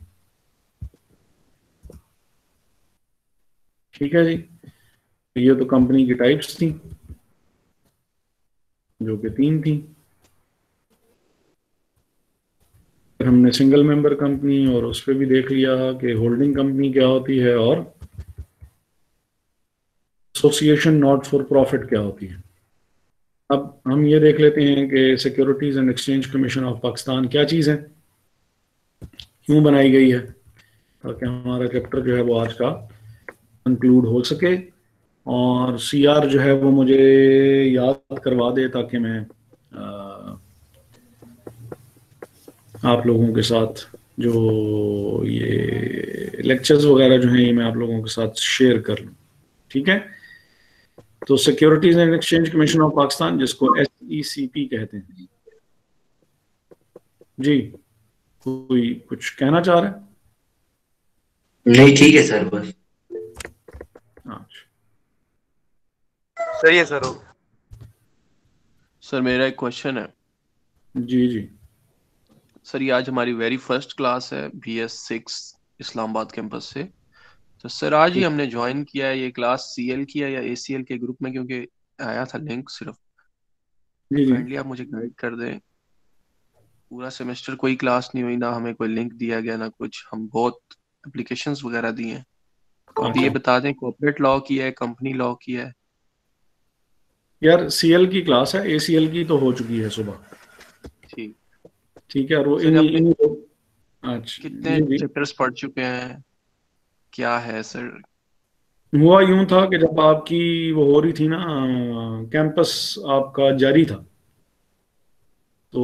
ठीक है जी। ये तो कंपनी की टाइप्स थी जो कि 3 थी। हमने सिंगल मेंबर कंपनी और उस पर भी देख लिया कि होल्डिंग कंपनी क्या होती है और एसोसिएशन नॉट फॉर प्रॉफिट क्या होती है। अब हम ये देख लेते हैं कि securities and exchange commission of Pakistan क्या चीज़ है, क्यों बनाई गई है, ताकि हमारा चैप्टर जो है वो आज का कंक्लूड हो सके। और सीआर जो है वो मुझे याद करवा दे ताकि मैं आप लोगों के साथ जो ये लेक्चर्स वगैरह जो हैं ये मैं आप लोगों के साथ शेयर कर लूँ। ठीक है। तो securities and exchange commission of Pakistan, जिसको SECP कहते हैं जी, कोई कुछ कहना चाह रहा है? नहीं, ठीक है सर, बस सही है सर। सर मेरा एक क्वेश्चन है। जी जी सर, ये आज हमारी वेरी फर्स्ट क्लास है BS6 इस्लामाबाद कैंपस से। तो सर आज ही हमने ज्वाइन किया है ये क्लास, सीएल की है या एसीएल के ग्रुप में, क्योंकि आया था लिंक सिर्फ। जी जी। काइंडली आप मुझे गाइड कर दें। पूरा सेमेस्टर कोई क्लास नहीं हुई, ना हमें कोई लिंक दिया गया ना कुछ। हम बहुत एप्लीकेशंस वगैरह दिए हैं। तो आप ये अच्छा बता दें कॉर्पोरेट लॉ की है, कंपनी लॉ की है? यार, सीएल की क्लास है, एसीएल की तो हो चुकी है सुबह। ठीक। ठीक है, और वो सर इन्हीं आपने इन्हीं अच्छा कितने जी जी। चैप्टर्स पढ़ चुके हैं, क्या है सर? हुआ यूं था कि जब आपकी वो हो रही थी ना, कैंपस आपका जारी था, तो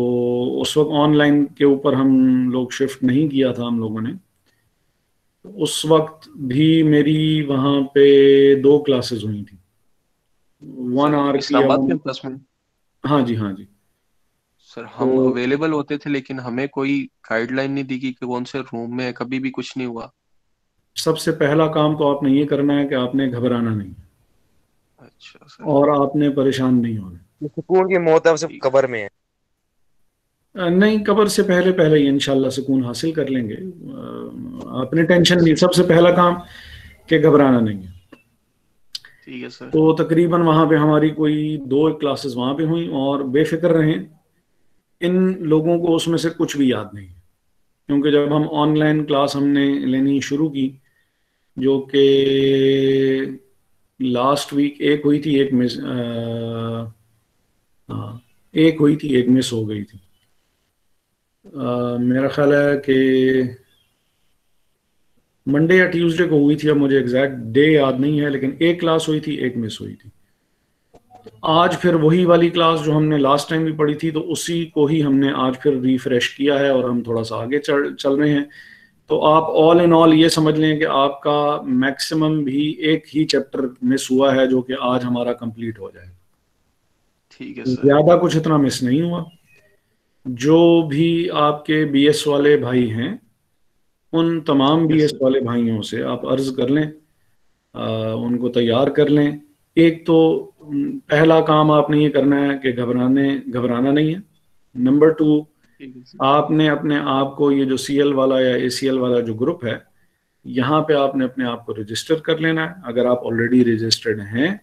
उस वक्त ऑनलाइन के ऊपर हम लोग शिफ्ट नहीं किया था हम लोगों ने। तो उस वक्त भी मेरी वहाँ पे 2 क्लासेस हुई थी, 1 आवर की या इस्लामाबाद वन। कैंपस में? हाँ जी, हाँ जी। सर तो हम अवेलेबल होते थे, लेकिन हमें कोई गाइडलाइन नहीं दी कि कौन से रूम में है, कभी भी कुछ नहीं हुआ। सबसे पहला काम तो आपने ये करना है कि आपने घबराना नहीं अच्छा सर। और आपने परेशान नहीं होना। जो सुकून की मौत है वो सब कब्र में है। नहीं, कब्र से पहले पहले ही इंशाल्लाह सुकून हासिल कर लेंगे। आपने टेंशन नहीं, सबसे पहला काम कि घबराना नहीं है। ठीक है सर। तो तकरीबन वहाँ पे हमारी कोई 2 क्लासेस वहाँ पे हुई, और बेफिक्र रहें, इन लोगों को उसमें से कुछ भी याद नहीं है। क्योंकि जब हम ऑनलाइन क्लास हमने लेनी शुरू की, जो कि लास्ट वीक एक हुई थी, एक मिस हाँ, एक हुई थी, एक मिस हो गई थी। मेरा ख्याल है कि मंडे या ट्यूसडे को हुई थी, अब मुझे एग्जैक्ट डे याद नहीं है, लेकिन एक क्लास हुई थी, एक मिस हुई थी। आज फिर वही वाली क्लास जो हमने लास्ट टाइम भी पढ़ी थी, तो उसी को ही हमने आज फिर रिफ्रेश किया है, और हम थोड़ा सा आगे चल रहे हैं। तो आप ऑल इन ऑल ये समझ लें कि आपका मैक्सिमम भी एक ही चैप्टर मिस हुआ है, जो कि आज हमारा कंप्लीट हो जाएगा। ठीक है सर। ज़्यादा कुछ इतना मिस नहीं हुआ। जो भी आपके बीएस वाले भाई हैं, उन तमाम यस बीएस सर। वाले भाइयों से आप अर्ज कर लें, उनको तैयार कर लें। एक तो पहला काम आपने ये करना है कि घबराना नहीं है। नंबर 2, ठीक है सर। आपने अपने आप को, ये जो सीएल वाला या एसीएल वाला जो ग्रुप है, यहाँ पे आपने अपने आप को रजिस्टर कर लेना है। अगर आप ऑलरेडी रजिस्टर्ड हैं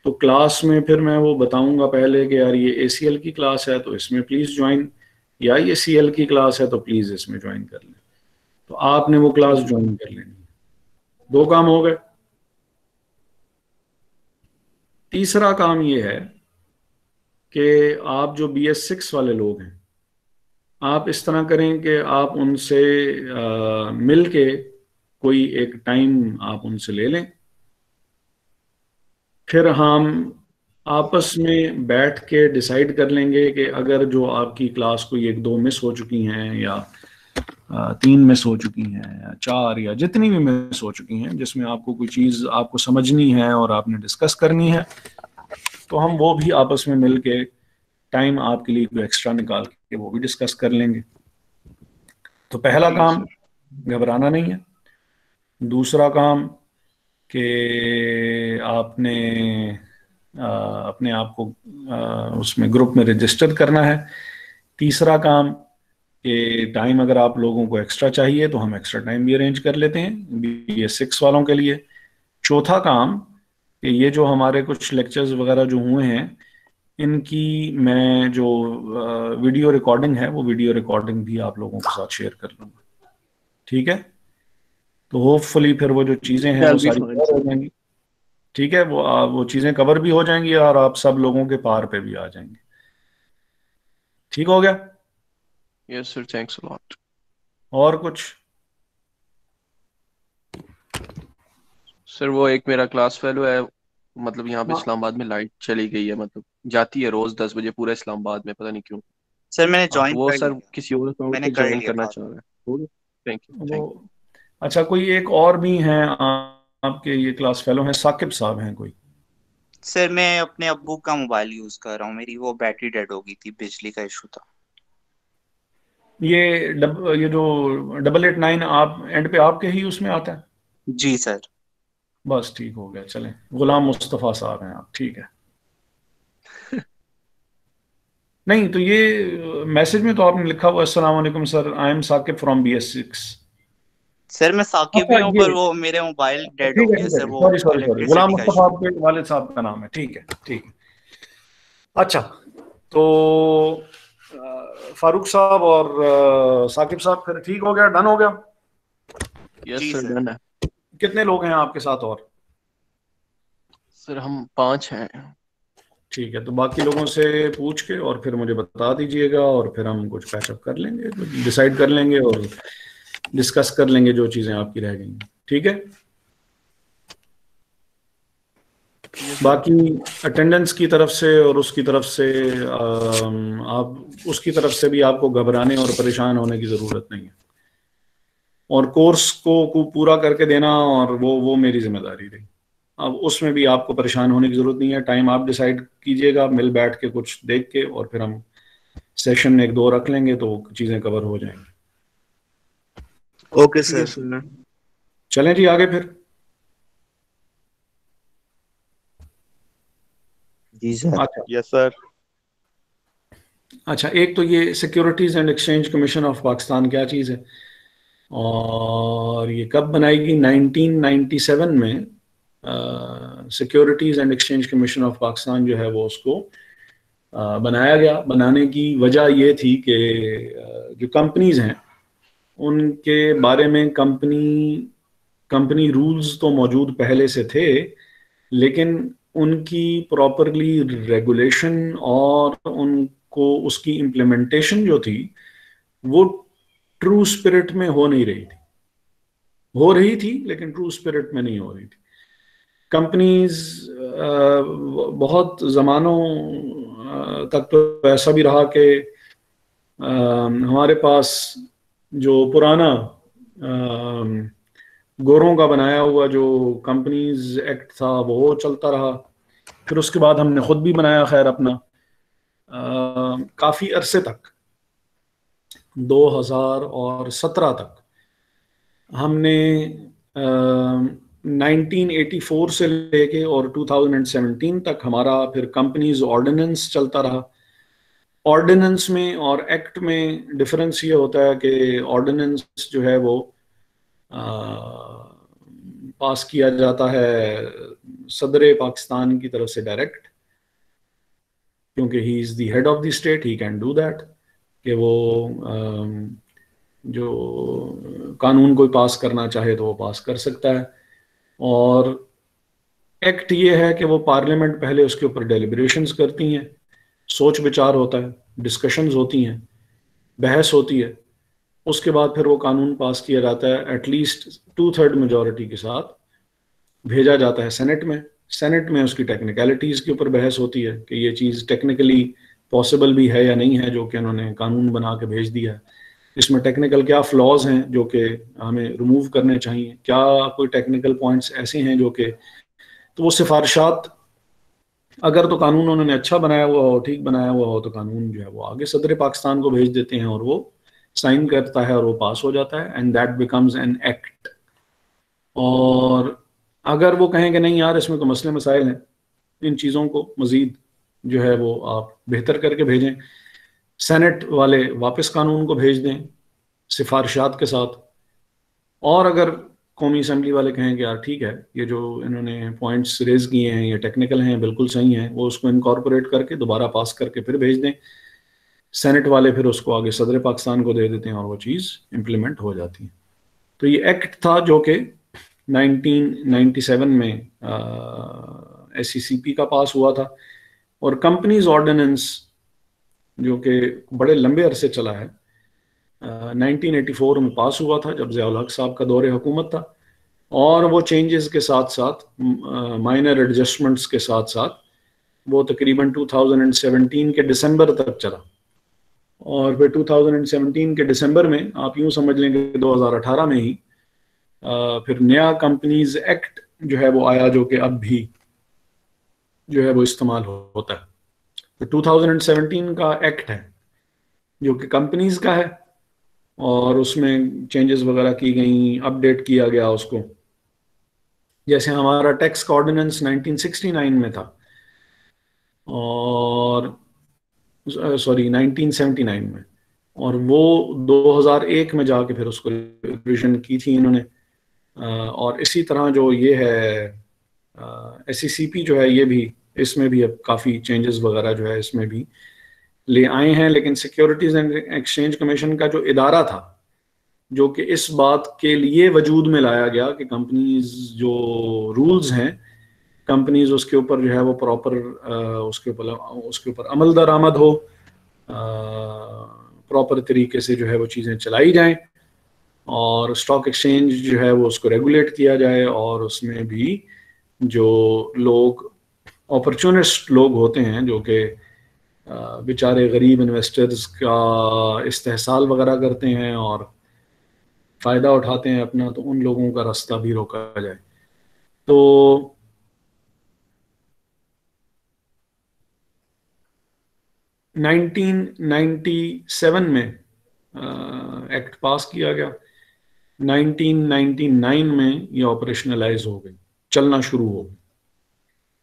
तो क्लास में फिर मैं वो बताऊंगा पहले कि यार ये एसीएल की क्लास है तो इसमें प्लीज ज्वाइन, या ये सीएल की क्लास है तो प्लीज इसमें ज्वाइन कर लें। तो आपने वो क्लास ठीक है। ज्वाइन कर लेनी है। 2 काम हो गए। तीसरा काम ये है कि आप जो BS6 वाले लोग हैं, आप इस तरह करें कि आप उनसे मिल के कोई एक टाइम आप उनसे ले लें। फिर हम आपस में बैठ के डिसाइड कर लेंगे कि अगर जो आपकी क्लास कोई 1-2 मिस हो चुकी हैं, या 3 मिस हो चुकी हैं, या 4, या जितनी भी मिस हो चुकी हैं, जिसमें आपको कोई चीज़ आपको समझनी है और आपने डिस्कस करनी है, तो हम वो भी आपस में मिल के टाइम आपके लिए कोई एक्स्ट्रा निकाल के वो भी डिस्कस कर लेंगे। तो पहला ठीक है काम, सर। घबराना नहीं है। दूसरा काम कि आपने अपने आप को उसमें ग्रुप में रजिस्टर करना है। तीसरा काम कि टाइम अगर आप लोगों को एक्स्ट्रा चाहिए तो हम एक्स्ट्रा टाइम भी अरेंज कर लेते हैं BS6 वालों के लिए। चौथा काम कि ये जो हमारे कुछ लेक्चर्स वगैरह जो हुए हैं, इनकी मैं जो वीडियो रिकॉर्डिंग है, वो वीडियो रिकॉर्डिंग भी आप लोगों के साथ शेयर कर लूँगा। ठीक है, तो होपफुली फिर वो जो चीज़ें हैं वो That'll be सारी fine कवर हो सर। जाएंगी। ठीक है, वो चीज़ें कवर भी हो जाएंगी और आप सब लोगों के पार पे भी आ जाएंगे। ठीक हो गया? Yes sir, thanks a lot. और कुछ? सर वो एक मेरा क्लास फेलो है, मतलब यहाँ पे हाँ, इस्लामाबाद में लाइट चली गई है, मतलब जाती है रोज 10 बजे पूरा इस्लामाबाद में, पता नहीं क्यों। सर मैंने हाँ तो ज्वाइन वो कर सर लिया। किसी और अकाउंट मैंने से कर ज्वाइन लिया करना बात। चाह रहा है। हो गया। थैंक यू वो थैंक अच्छा, कोई एक और भी हैं आपके ये क्लास फेलो हैं, साकिब साहब हैं कोई? सर मैं अपने अब्बू का मोबाइल यूज कर रहा हूँ, मेरी वो बैटरी डेड हो गई थी, बिजली का इशू था। ये जो 889 आप एंड पे आपके ही उसमें आता है? जी सर। बस ठीक हो गया, चलें। गुलाम मुस्तफ़ा साहब हैं आप, ठीक है। नहीं तो ये मैसेज में तो आपने लिखा हुआ, अस्सलाम वालेकुम sir, I am Saqib from BS6। सर मैं साकिब अच्छा भी हूँ, ये पर वो मेरे मोबाइल डेड हो ठीक है, गया ठीक सर, है, वो सॉरी सॉरी सॉरी, गुलाम इलेक्ट्रिसिटी का मुस्तफा इशू। आपके वालिद साहब का नाम है, ठीक है ठीक है। अच्छा, तो फारूक साहब और साकिब साहब, फिर ठीक हो गया, डन हो गया। यस जी सर, सर। डन है। कितने लोग हैं आपके साथ और? सर हम 5 हैं। ठीक है, तो बाकी लोगों से पूछ के और फिर मुझे बता दीजिएगा, और फिर हम कुछ पैचअप कर लेंगे, डिसाइड कर लेंगे और डिस्कस कर लेंगे जो चीज़ें आपकी रह गई। ठीक है, यस सर। बाकी अटेंडेंस की तरफ से और उसकी तरफ से आप उसकी तरफ से भी आपको घबराने और परेशान होने की ज़रूरत नहीं है, और कोर्स को पूरा करके देना, और वो मेरी जिम्मेदारी रही। अब उसमें भी आपको परेशान होने की जरूरत नहीं है, टाइम आप डिसाइड कीजिएगा, मिल बैठ के कुछ देख के, और फिर हम सेशन 1-2 रख लेंगे तो चीज़ें कवर हो जाएंगी। Okay sir. Yes sir. चलें जी आगे फिर। जी सर। अच्छा यस सर। अच्छा, एक तो ये securities and exchange commission of Pakistan क्या चीज़ है, और ये कब बनाएगी? 1997 में securities and exchange commission of Pakistan जो है वो उसको बनाया गया। बनाने की वजह ये थी कि जो कंपनीज हैं उनके बारे में कंपनी रूल्स तो मौजूद पहले से थे, लेकिन उनकी प्रॉपरली रेगुलेशन और उनको उसकी इम्प्लीमेंटेशन जो थी वो ट्रू स्पिरिट में हो नहीं रही थी। हो रही थी लेकिन ट्रू स्पिरिट में नहीं हो रही थी। कंपनीज बहुत ज़मानों तक तो ऐसा भी रहा कि हमारे पास जो पुराना गोरों का बनाया हुआ जो कंपनीज एक्ट था वो चलता रहा। फिर उसके बाद हमने खुद भी बनाया, खैर अपना, काफ़ी अरसे तक 2017 तक हमने 1984 से लेके और 2017 तक हमारा फिर कंपनीज ऑर्डिनेंस चलता रहा। ऑर्डिनेंस में और एक्ट में डिफरेंस ये होता है कि ऑर्डिनेंस जो है वो पास किया जाता है सदर पाकिस्तान की तरफ से डायरेक्ट, क्योंकि he is the head of the state, he can do that, कि वो जो कानून कोई पास करना चाहे तो वो पास कर सकता है। और एक्ट ये है कि वो पार्लियामेंट पहले उसके ऊपर डेलिब्रेशंस करती हैं, सोच विचार होता है, डिस्कशंस होती हैं, बहस होती है, उसके बाद फिर वो कानून पास किया जाता है एटलीस्ट 2/3 मेजॉरिटी के साथ, भेजा जाता है सेनेट में। सेनेट में उसकी टेक्निकलिटीज़ के ऊपर बहस होती है कि ये चीज़ टेक्निकली पॉसिबल भी है या नहीं है, जो कि उन्होंने कानून बना के भेज दिया है। इसमें टेक्निकल क्या फ्लॉज हैं जो कि हमें रिमूव करने चाहिए, क्या कोई टेक्निकल पॉइंट्स ऐसे हैं जो कि, तो वो सिफारिशात, अगर तो कानून उन्होंने अच्छा बनाया हुआ हो, ठीक बनाया हुआ हो, तो कानून जो है वो आगे सदर पाकिस्तान को भेज देते हैं और वो साइन करता है और वो पास हो जाता है, and that becomes an act. और अगर वो कहें कि नहीं यार इसमें तो मसले मसाइल हैं, इन चीज़ों को मज़ीद जो है वो आप बेहतर करके भेजें, सेनेट वाले वापस कानून को भेज दें सिफारिशात के साथ। और अगर कौमी असम्बली वाले कहें कि यार ठीक है, ये जो इन्होंने पॉइंट्स रेज किए हैं ये टेक्निकल हैं, बिल्कुल सही हैं, वो उसको इनकॉर्पोरेट करके दोबारा पास करके फिर भेज दें, सेनेट वाले फिर उसको आगे सदर पाकिस्तान को दे देते हैं और वो चीज़ इम्प्लीमेंट हो जाती है। तो ये एक्ट था जो कि 1997 में SCCP का पास हुआ था। और कंपनीज ऑर्डिनेंस जो कि बड़े लंबे अरसे चला है, 1984 में पास हुआ था जब ज़ियाउल हक साहब का दौरे हुकूमत था, और वो चेंजेस के साथ साथ, माइनर एडजस्टमेंट्स के साथ साथ वो तकरीबन 2017 के दिसंबर तक चला। और फिर 2017 के दिसंबर में आप यूँ समझ लेंगे 2018 में ही फिर नया कंपनीज एक्ट जो है वो आया, जो कि अब भी जो है वो इस्तेमाल होता है। तो 2017 का एक्ट है जो कि कंपनीज का है, और उसमें चेंजेस वगैरह की गई, अपडेट किया गया उसको। जैसे हमारा टैक्स का ऑर्डिनेंस 1969 में था, और सॉरी 1979 में, और वो 2001 में जाके फिर उसको रिविजन की थी इन्होंने। और इसी तरह जो ये है SECP जो है, ये भी, इसमें भी अब काफ़ी चेंजेस वगैरह जो है इसमें भी ले आए हैं। लेकिन सिक्योरिटीज एंड एक्सचेंज कमीशन का जो इदारा था, जो कि इस बात के लिए वजूद में लाया गया कि कंपनीज जो रूल्स हैं, कंपनीज उसके ऊपर जो है वो प्रॉपर उसके ऊपर अमल दरामद हो, प्रॉपर तरीके से जो है वो चीज़ें चलाई जाएं, और स्टॉक एक्सचेंज जो है वो उसको रेगुलेट किया जाए, और उसमें भी जो लोग अपॉर्चुनिस्ट लोग होते हैं, जो कि बेचारे गरीब इन्वेस्टर्स का इस्तेहसाल वगैरह करते हैं और फ़ायदा उठाते हैं अपना, तो उन लोगों का रास्ता भी रोका जाए। तो uh, 1997 में एक्ट पास किया गया, 1999 में ये ऑपरेशनलाइज हो गई, चलना शुरू हो गई।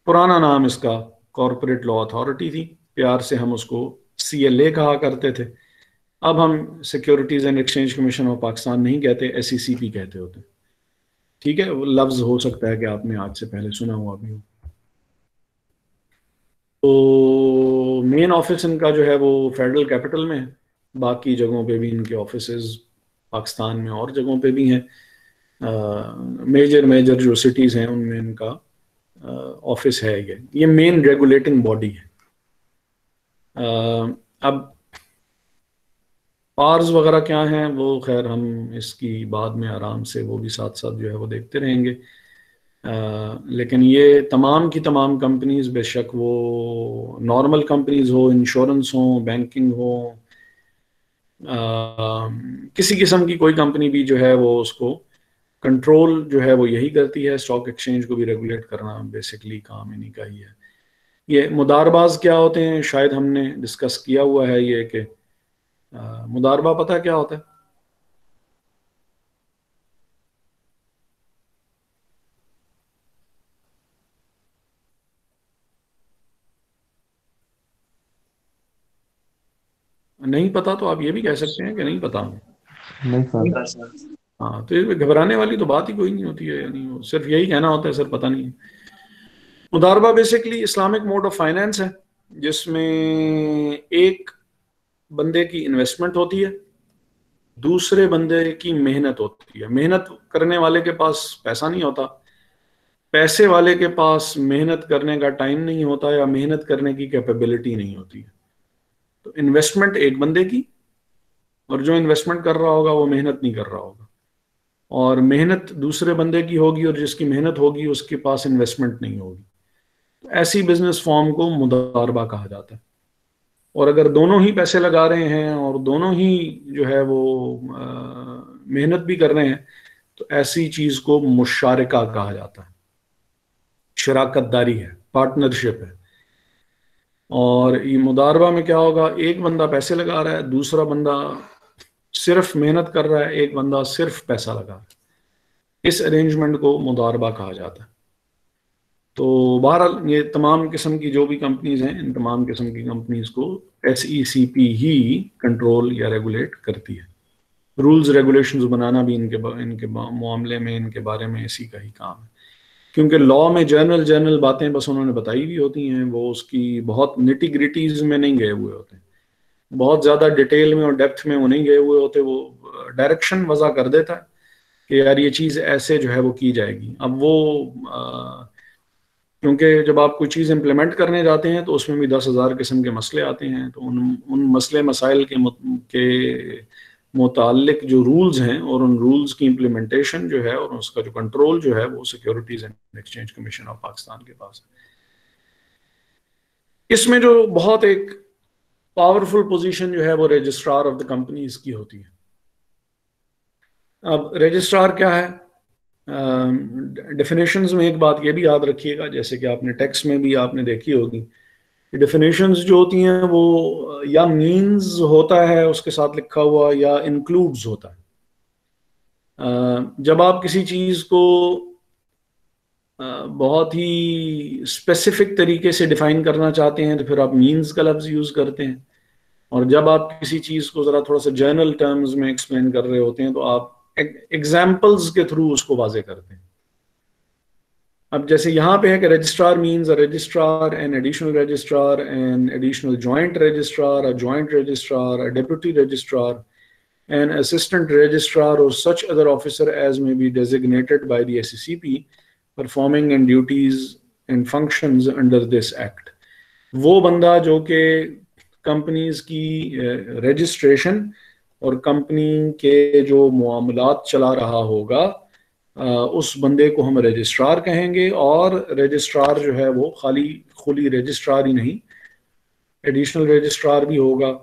पुराना नाम इसका कॉरपोरेट लॉ अथॉरिटी थी, प्यार से हम उसको CLA कहा करते थे। अब हम securities and exchange commission of Pakistan नहीं कहते, SECP कहते होते। ठीक है, वो लफ्ज हो सकता है कि आपने आज से पहले सुना हुआ भी हो। तो मेन ऑफिस इनका जो है वो फेडरल कैपिटल में है, बाकी जगहों पे भी इनके ऑफिसेज पाकिस्तान में और जगहों पे भी हैं। मेजर जो सिटीज़ हैं उनमें इनका ऑफिस है। ये मेन रेगुलेटिंग बॉडी है। अब पार्स वगैरह क्या हैं वो खैर हम इसकी बाद में आराम से वो भी साथ साथ जो है वो देखते रहेंगे। लेकिन ये तमाम की तमाम कंपनीज, बेशक वो नॉर्मल कंपनीज हो, इंश्योरेंस हो, बैंकिंग हो, किसी किस्म की कोई कंपनी भी जो है वो उसको कंट्रोल जो है वो यही करती है। स्टॉक एक्सचेंज को भी रेगुलेट करना बेसिकली काम इन्हीं का ही है। ये मुदारबाज क्या होते हैं, शायद हमने डिस्कस किया हुआ है ये कि मुदारबा पता क्या होता है? नहीं पता तो आप ये भी कह सकते हैं कि नहीं पता। नहीं सर। हाँ, तो ये घबराने वाली तो बात ही कोई नहीं होती है, यानी सिर्फ यही कहना होता है सर पता नहीं है। मुदारबा basically Islamic mode of finance है, जिसमें एक बंदे की इन्वेस्टमेंट होती है, दूसरे बंदे की मेहनत होती है। मेहनत करने वाले के पास पैसा नहीं होता, पैसे वाले के पास मेहनत करने का टाइम नहीं होता या मेहनत करने की कैपेबिलिटी नहीं होती है। तो इन्वेस्टमेंट एक बंदे की, और जो इन्वेस्टमेंट कर रहा होगा वो मेहनत नहीं कर रहा होगा, और मेहनत दूसरे बंदे की होगी और जिसकी मेहनत होगी उसके पास इन्वेस्टमेंट नहीं होगी। तो ऐसी बिजनेस फॉर्म को मुदारबा कहा जाता है। और अगर दोनों ही पैसे लगा रहे हैं और दोनों ही जो है वो मेहनत भी कर रहे हैं, तो ऐसी चीज को मुशारिका कहा जाता है। शराकतदारी है, पार्टनरशिप है। और ये मुदारबा में क्या होगा, एक बंदा पैसे लगा रहा है, दूसरा बंदा सिर्फ मेहनत कर रहा है, एक बंदा सिर्फ पैसा लगा रहा है। इस अरेंजमेंट को मुदारबा कहा जाता है। तो बहरहाल ये तमाम किस्म की जो भी कंपनीज हैं, इन तमाम किस्म की कंपनीज को SECP ही कंट्रोल या रेगुलेट करती है। रूल्स रेगुलेशंस बनाना भी इनके मामले में, इनके बारे में इसी का ही काम है। क्योंकि लॉ में जनरल बातें बस उन्होंने बताई हुई होती हैं, वो उसकी बहुत निटी ग्रिटीज में नहीं गए हुए होते, बहुत ज़्यादा डिटेल में और डेप्थ में वो नहीं गए हुए होते। वो डायरेक्शन वज़ा कर देता है कि यार ये चीज़ ऐसे जो है वो की जाएगी। अब वो क्योंकि जब आप कोई चीज़ इम्प्लीमेंट करने जाते हैं तो उसमें भी 10,000 किस्म के मसले आते हैं, तो उन मसले मसाइल के मुताल्लिक जो रूल्स हैं और उन रूल्स की इम्प्लीमेंटेशन जो है और उसका जो कंट्रोल जो है वो securities and exchange commission of Pakistan के पास है। इसमें जो बहुत एक पावरफुल पोजीशन जो है वो रजिस्ट्रार ऑफ द कंपनीज की होती है। अब रजिस्ट्रार क्या है, डेफिनेशंस में एक बात ये भी याद रखिएगा, जैसे कि आपने टेक्स्ट में भी आपने देखी होगी, डेफिनेशंस जो होती हैं वो या मीन्स होता है उसके साथ लिखा हुआ, या इंक्लूड्स होता है। जब आप किसी चीज़ को बहुत ही स्पेसिफिक तरीके से डिफाइन करना चाहते हैं तो फिर आप मीन्स का लफ्ज़ यूज़ करते हैं, और जब आप किसी चीज को जरा थोड़ा सा जर्नल टर्म्स में एक्सप्लेन कर रहे होते हैं तो आप एग्जाम्पल्स के थ्रू उसको वाजे करते हैं। अब जैसे यहाँ पे है कि registrar means a registrar, an additional registrar, an additional joint registrar, a joint registrar, a deputy registrar, an assistant registrar or such other officer as may be designated by the SCCP performing in duties and functions under this act। वो बंदा जो कि companies की registration और company के जो मामलात चला रहा होगा उस बंदे को हम रजिस्ट्रार कहेंगे। और रजिस्ट्रार जो है वो खाली खुली रजिस्ट्रार ही नहीं, एडिशनल रजिस्ट्रार भी होगा,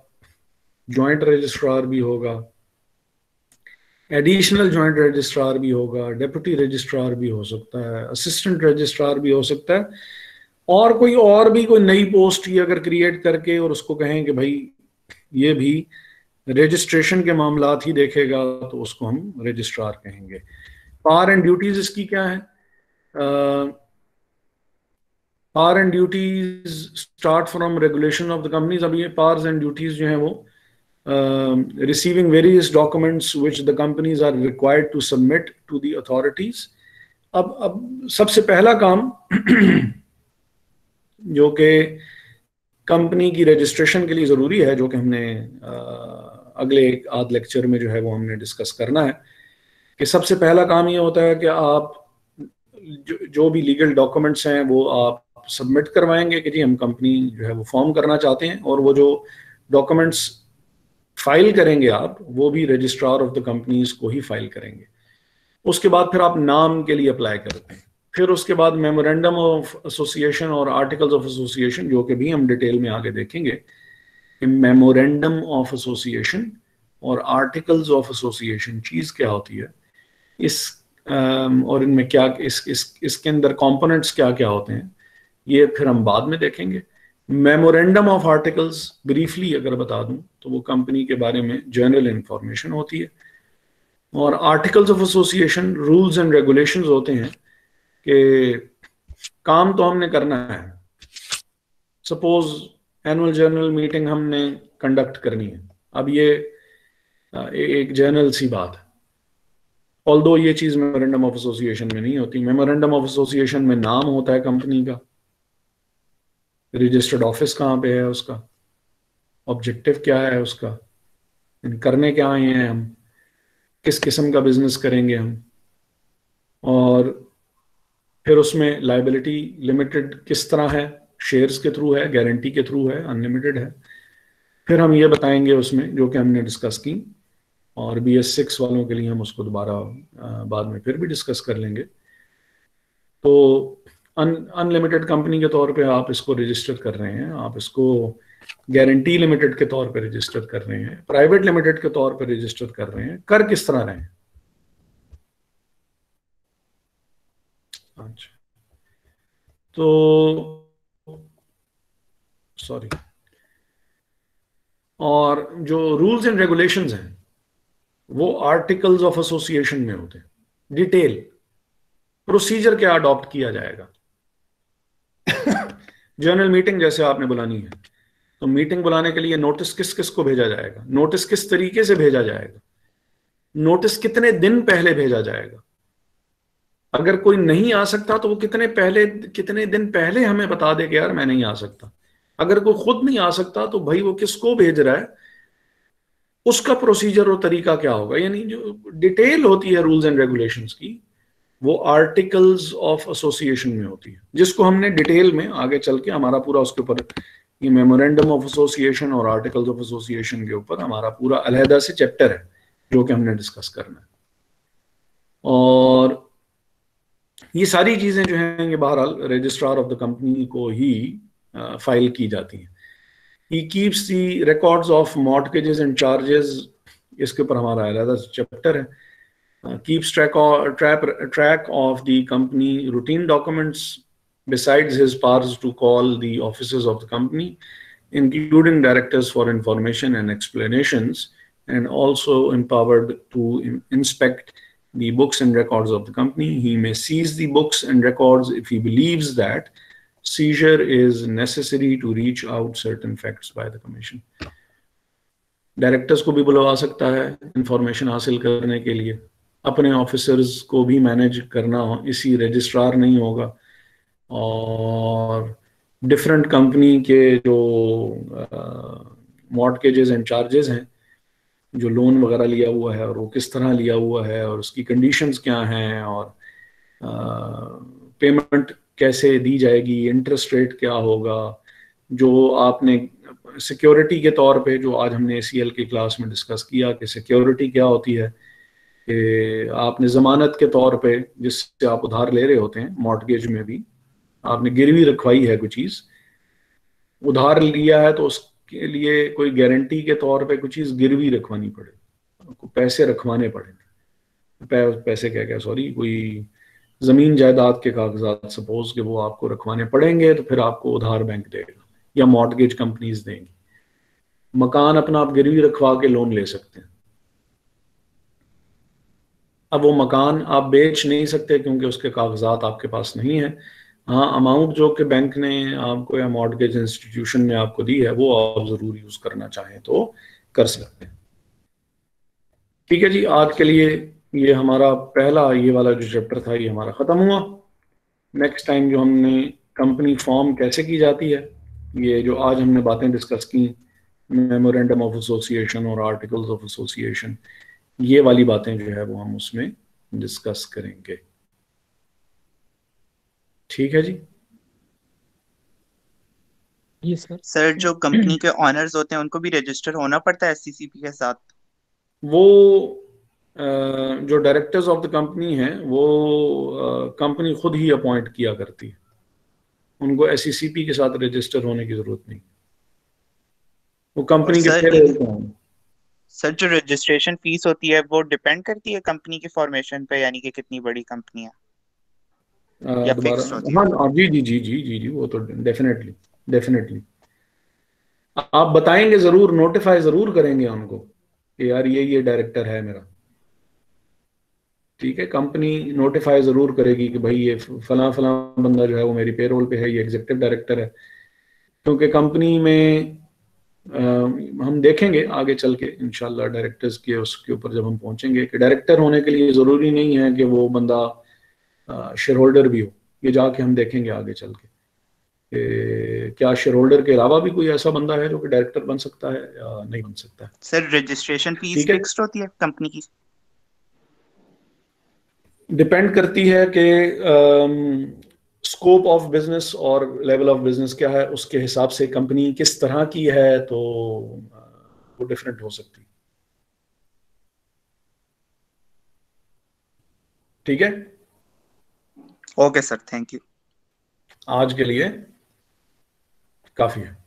जॉइंट रजिस्ट्रार भी होगा, एडिशनल जॉइंट रजिस्ट्रार भी होगा, डेप्यूटी रजिस्ट्रार भी हो सकता है, असिस्टेंट रजिस्ट्रार भी हो सकता है, और भी कोई नई पोस्ट ही अगर क्रिएट करके और उसको कहें कि भाई ये भी रजिस्ट्रेशन के मामलात ही देखेगा तो उसको हम रजिस्ट्रार कहेंगे। पावर एंड ड्यूटीज इसकी क्या है? Power and duties start from regulation of the companies. अब ये पावर्स एंड ड्यूटीज जो है वो receiving various documents which the companies are required to submit to the authorities। अब सबसे पहला काम जो कि कंपनी की रजिस्ट्रेशन के लिए ज़रूरी है, जो कि हमने अगले एक आध लेक्चर में जो है वो हमने डिस्कस करना है, कि सबसे पहला काम ये होता है कि आप जो भी लीगल डॉक्यूमेंट्स हैं वो आप सबमिट करवाएंगे कि जी हम कंपनी जो है वो फॉर्म करना चाहते हैं, और वो जो डॉक्यूमेंट्स फाइल करेंगे आप वो भी रजिस्ट्रार ऑफ द कंपनीज को ही फाइल करेंगे। उसके बाद फिर आप नाम के लिए अप्लाई करते हैं। फिर उसके बाद मेमोरेंडम ऑफ एसोसिएशन और आर्टिकल्स ऑफ एसोसिएशन, जो कि भी हम डिटेल में आगे देखेंगे कि मेमोरेंडम ऑफ एसोसिएशन और आर्टिकल्स ऑफ एसोसिएशन चीज क्या होती है, और इनमें क्या इसके अंदर कंपोनेंट्स क्या क्या होते हैं, ये फिर हम बाद में देखेंगे। मेमोरेंडम ऑफ आर्टिकल्स ब्रीफली अगर बता दूं तो वो कंपनी के बारे में जनरल इंफॉर्मेशन होती है, और articles of association rules and regulations होते हैं कि काम तो हमने करना है। सपोज एनुअल जर्नल मीटिंग हमने कंडक्ट करनी है, अब ये एक जर्नल सी बात है, ऑल्दो ये चीज मेमोरेंडम ऑफ एसोसिएशन में नहीं होती। मेमोरेंडम ऑफ एसोसिएशन में नाम होता है कंपनी का, रजिस्टर्ड ऑफिस कहाँ पे है उसका, ऑब्जेक्टिव क्या है उसका, करने क्या आए हैं हम, किस किस्म का बिजनेस करेंगे हम, और फिर उसमें लायबिलिटी लिमिटेड किस तरह है, शेयर्स के थ्रू है, गारंटी के थ्रू है, अनलिमिटेड है। फिर हम ये बताएंगे उसमें जो कि हमने डिस्कस की, और BS6 वालों के लिए हम उसको दोबारा बाद में फिर भी डिस्कस कर लेंगे। तो अनलिमिटेड कंपनी के तौर पे आप इसको रजिस्टर कर रहे हैं, आप इसको गारंटी लिमिटेड के तौर पे रजिस्टर कर रहे हैं, प्राइवेट लिमिटेड के तौर पे रजिस्टर कर रहे हैं, कर किस तरह रहे हैं? अच्छा, तो सॉरी, और जो रूल्स एंड रेगुलेशंस हैं वो आर्टिकल्स ऑफ एसोसिएशन में होते हैं। डिटेल प्रोसीजर क्या अडॉप्ट किया जाएगा। जनरल मीटिंग जैसे आपने बुलानी है तो मीटिंग बुलाने के लिए नोटिस किस किस को भेजा जाएगा, नोटिस किस तरीके से भेजा जाएगा, नोटिस कितने दिन पहले भेजा जाएगा, अगर कोई नहीं आ सकता तो वो कितने दिन पहले हमें बता दे कि यार मैं नहीं आ सकता। अगर कोई खुद नहीं आ सकता तो भाई वो किसको भेज रहा है, उसका प्रोसीजर और तरीका क्या होगा। यानी जो डिटेल होती है रूल्स एंड रेगुलेशंस की वो आर्टिकल्स ऑफ एसोसिएशन में होती है, जिसको हमने डिटेल में आगे चल के हमारा पूरा उसके ऊपर ये मेमोरेंडम ऑफ एसोसिएशन और आर्टिकल्स ऑफ एसोसिएशन के ऊपर हमारा पूरा अलहदा से चैप्टर है जो कि हमने डिस्कस करना है। और ये सारी चीजें जो हैं ये बहरहाल रजिस्ट्रार ऑफ द कंपनी को ही फाइल की जाती हैं। He keeps the records of mortgages and charges, इसके ऊपर हमारा अलग चैप्टर है। Keeps track of the company routine documents besides his powers to call the offices of the company, including directors for information and explanations, and also empowered to inspect the books and records of the company. He may seize the books and records if he believes that seizure is necessary to reach out certain facts by the commission. Directors को भी बुलवा सकता है information हासिल करने के लिए, अपने ऑफिसर्स को भी मैनेज करना इसी रजिस्ट्रार नहीं होगा, और डिफरेंट कंपनी के जो मॉर्टगेजेस एंड चार्जेस हैं, जो लोन वगैरह लिया हुआ है और वो किस तरह लिया हुआ है और उसकी कंडीशंस क्या हैं, और पेमेंट कैसे दी जाएगी, इंटरेस्ट रेट क्या होगा, जो आपने सिक्योरिटी के तौर पे जो आज हमने एसीएल की क्लास में डिस्कस किया कि सिक्योरिटी क्या होती है, कि आपने जमानत के तौर पे जिससे आप उधार ले रहे होते हैं, मॉर्टगेज में भी आपने गिरवी रखवाई है कोई चीज, उधार लिया है तो उसके लिए कोई गारंटी के तौर पे कुछ चीज गिरवी रखवानी पड़े, आपको पैसे रखवाने पड़ेंगे, पैसे क्या क्या सॉरी, कोई जमीन जायदाद के कागजात सपोज के वो आपको रखवाने पड़ेंगे, तो फिर आपको उधार बैंक देगा या मॉर्टगेज कंपनीज देंगी। मकान अपना आप गिरवी रखवा के लोन ले सकते हैं। अब वो मकान आप बेच नहीं सकते क्योंकि उसके कागजात आपके पास नहीं है। हाँ, अमाउंट जो कि बैंक ने आपको या मॉर्टगेज इंस्टीट्यूशन ने आपको दी है वो आप जरूर यूज करना चाहें तो कर सकते हैं। ठीक है जी, आज के लिए ये हमारा पहला ये वाला जो चैप्टर था ये हमारा खत्म हुआ। नेक्स्ट टाइम जो हमने कंपनी फॉर्म कैसे की जाती है, ये जो आज हमने बातें डिस्कस की, मेमोरेंडम ऑफ एसोसिएशन और आर्टिकल्स ऑफ एसोसिएशन, ये वाली बातें जो है वो हम उसमें डिस्कस करेंगे। ठीक है जी। ये सर सर जो कंपनी के ऑनर्स होते हैं उनको भी रजिस्टर होना पड़ता है एससीसीपी के साथ? वो जो डायरेक्टर्स ऑफ द कंपनी हैं वो कंपनी खुद ही अपॉइंट किया करती है, उनको एससीसीपी के साथ रजिस्टर होने की जरूरत नहीं, वो और कंपनी के सर पेरोल पे होंगे। सर जो रजिस्ट्रेशन फीस होती है वो डिपेंड करती है कंपनी के फॉर्मेशन पे, यानी कि कितनी बड़ी कंपनी है, या दोबारा, फिक्स्ड होती है? हाँ हाँ, जी जी जी जी जी जी, वो तो डेफिनेटली डेफिनेटली आप बताएंगे जरूर, नोटिफाई जरूर करेंगे उनको कि यार ये डायरेक्टर है मेरा। ठीक है, कंपनी नोटिफाई जरूर करेगी कि भाई ये फला फला बंदा जो है वो मेरी पेरोल पे है, ये एग्जीक्यूटिव डायरेक्टर है। क्योंकि कंपनी में हम देखेंगे आगे चल के इंशाल्लाह डायरेक्टर्स के उसके ऊपर जब हम पहुंचेंगे कि डायरेक्टर होने के लिए जरूरी नहीं है कि वो बंदा शेयर होल्डर भी हो, ये जाके हम देखेंगे आगे चल के क्या शेयर होल्डर के अलावा भी कोई ऐसा बंदा है जो कि डायरेक्टर बन सकता है या नहीं बन सकता है। सर रजिस्ट्रेशन फीस ठीक है, फिक्स्ड होती है कंपनी की? डिपेंड करती है कि स्कोप ऑफ बिजनेस और लेवल ऑफ बिजनेस क्या है, उसके हिसाब से कंपनी किस तरह की है तो वो डिफरेंट हो सकती है। ठीक है, ओके सर, थैंक यू। आज के लिए काफी है।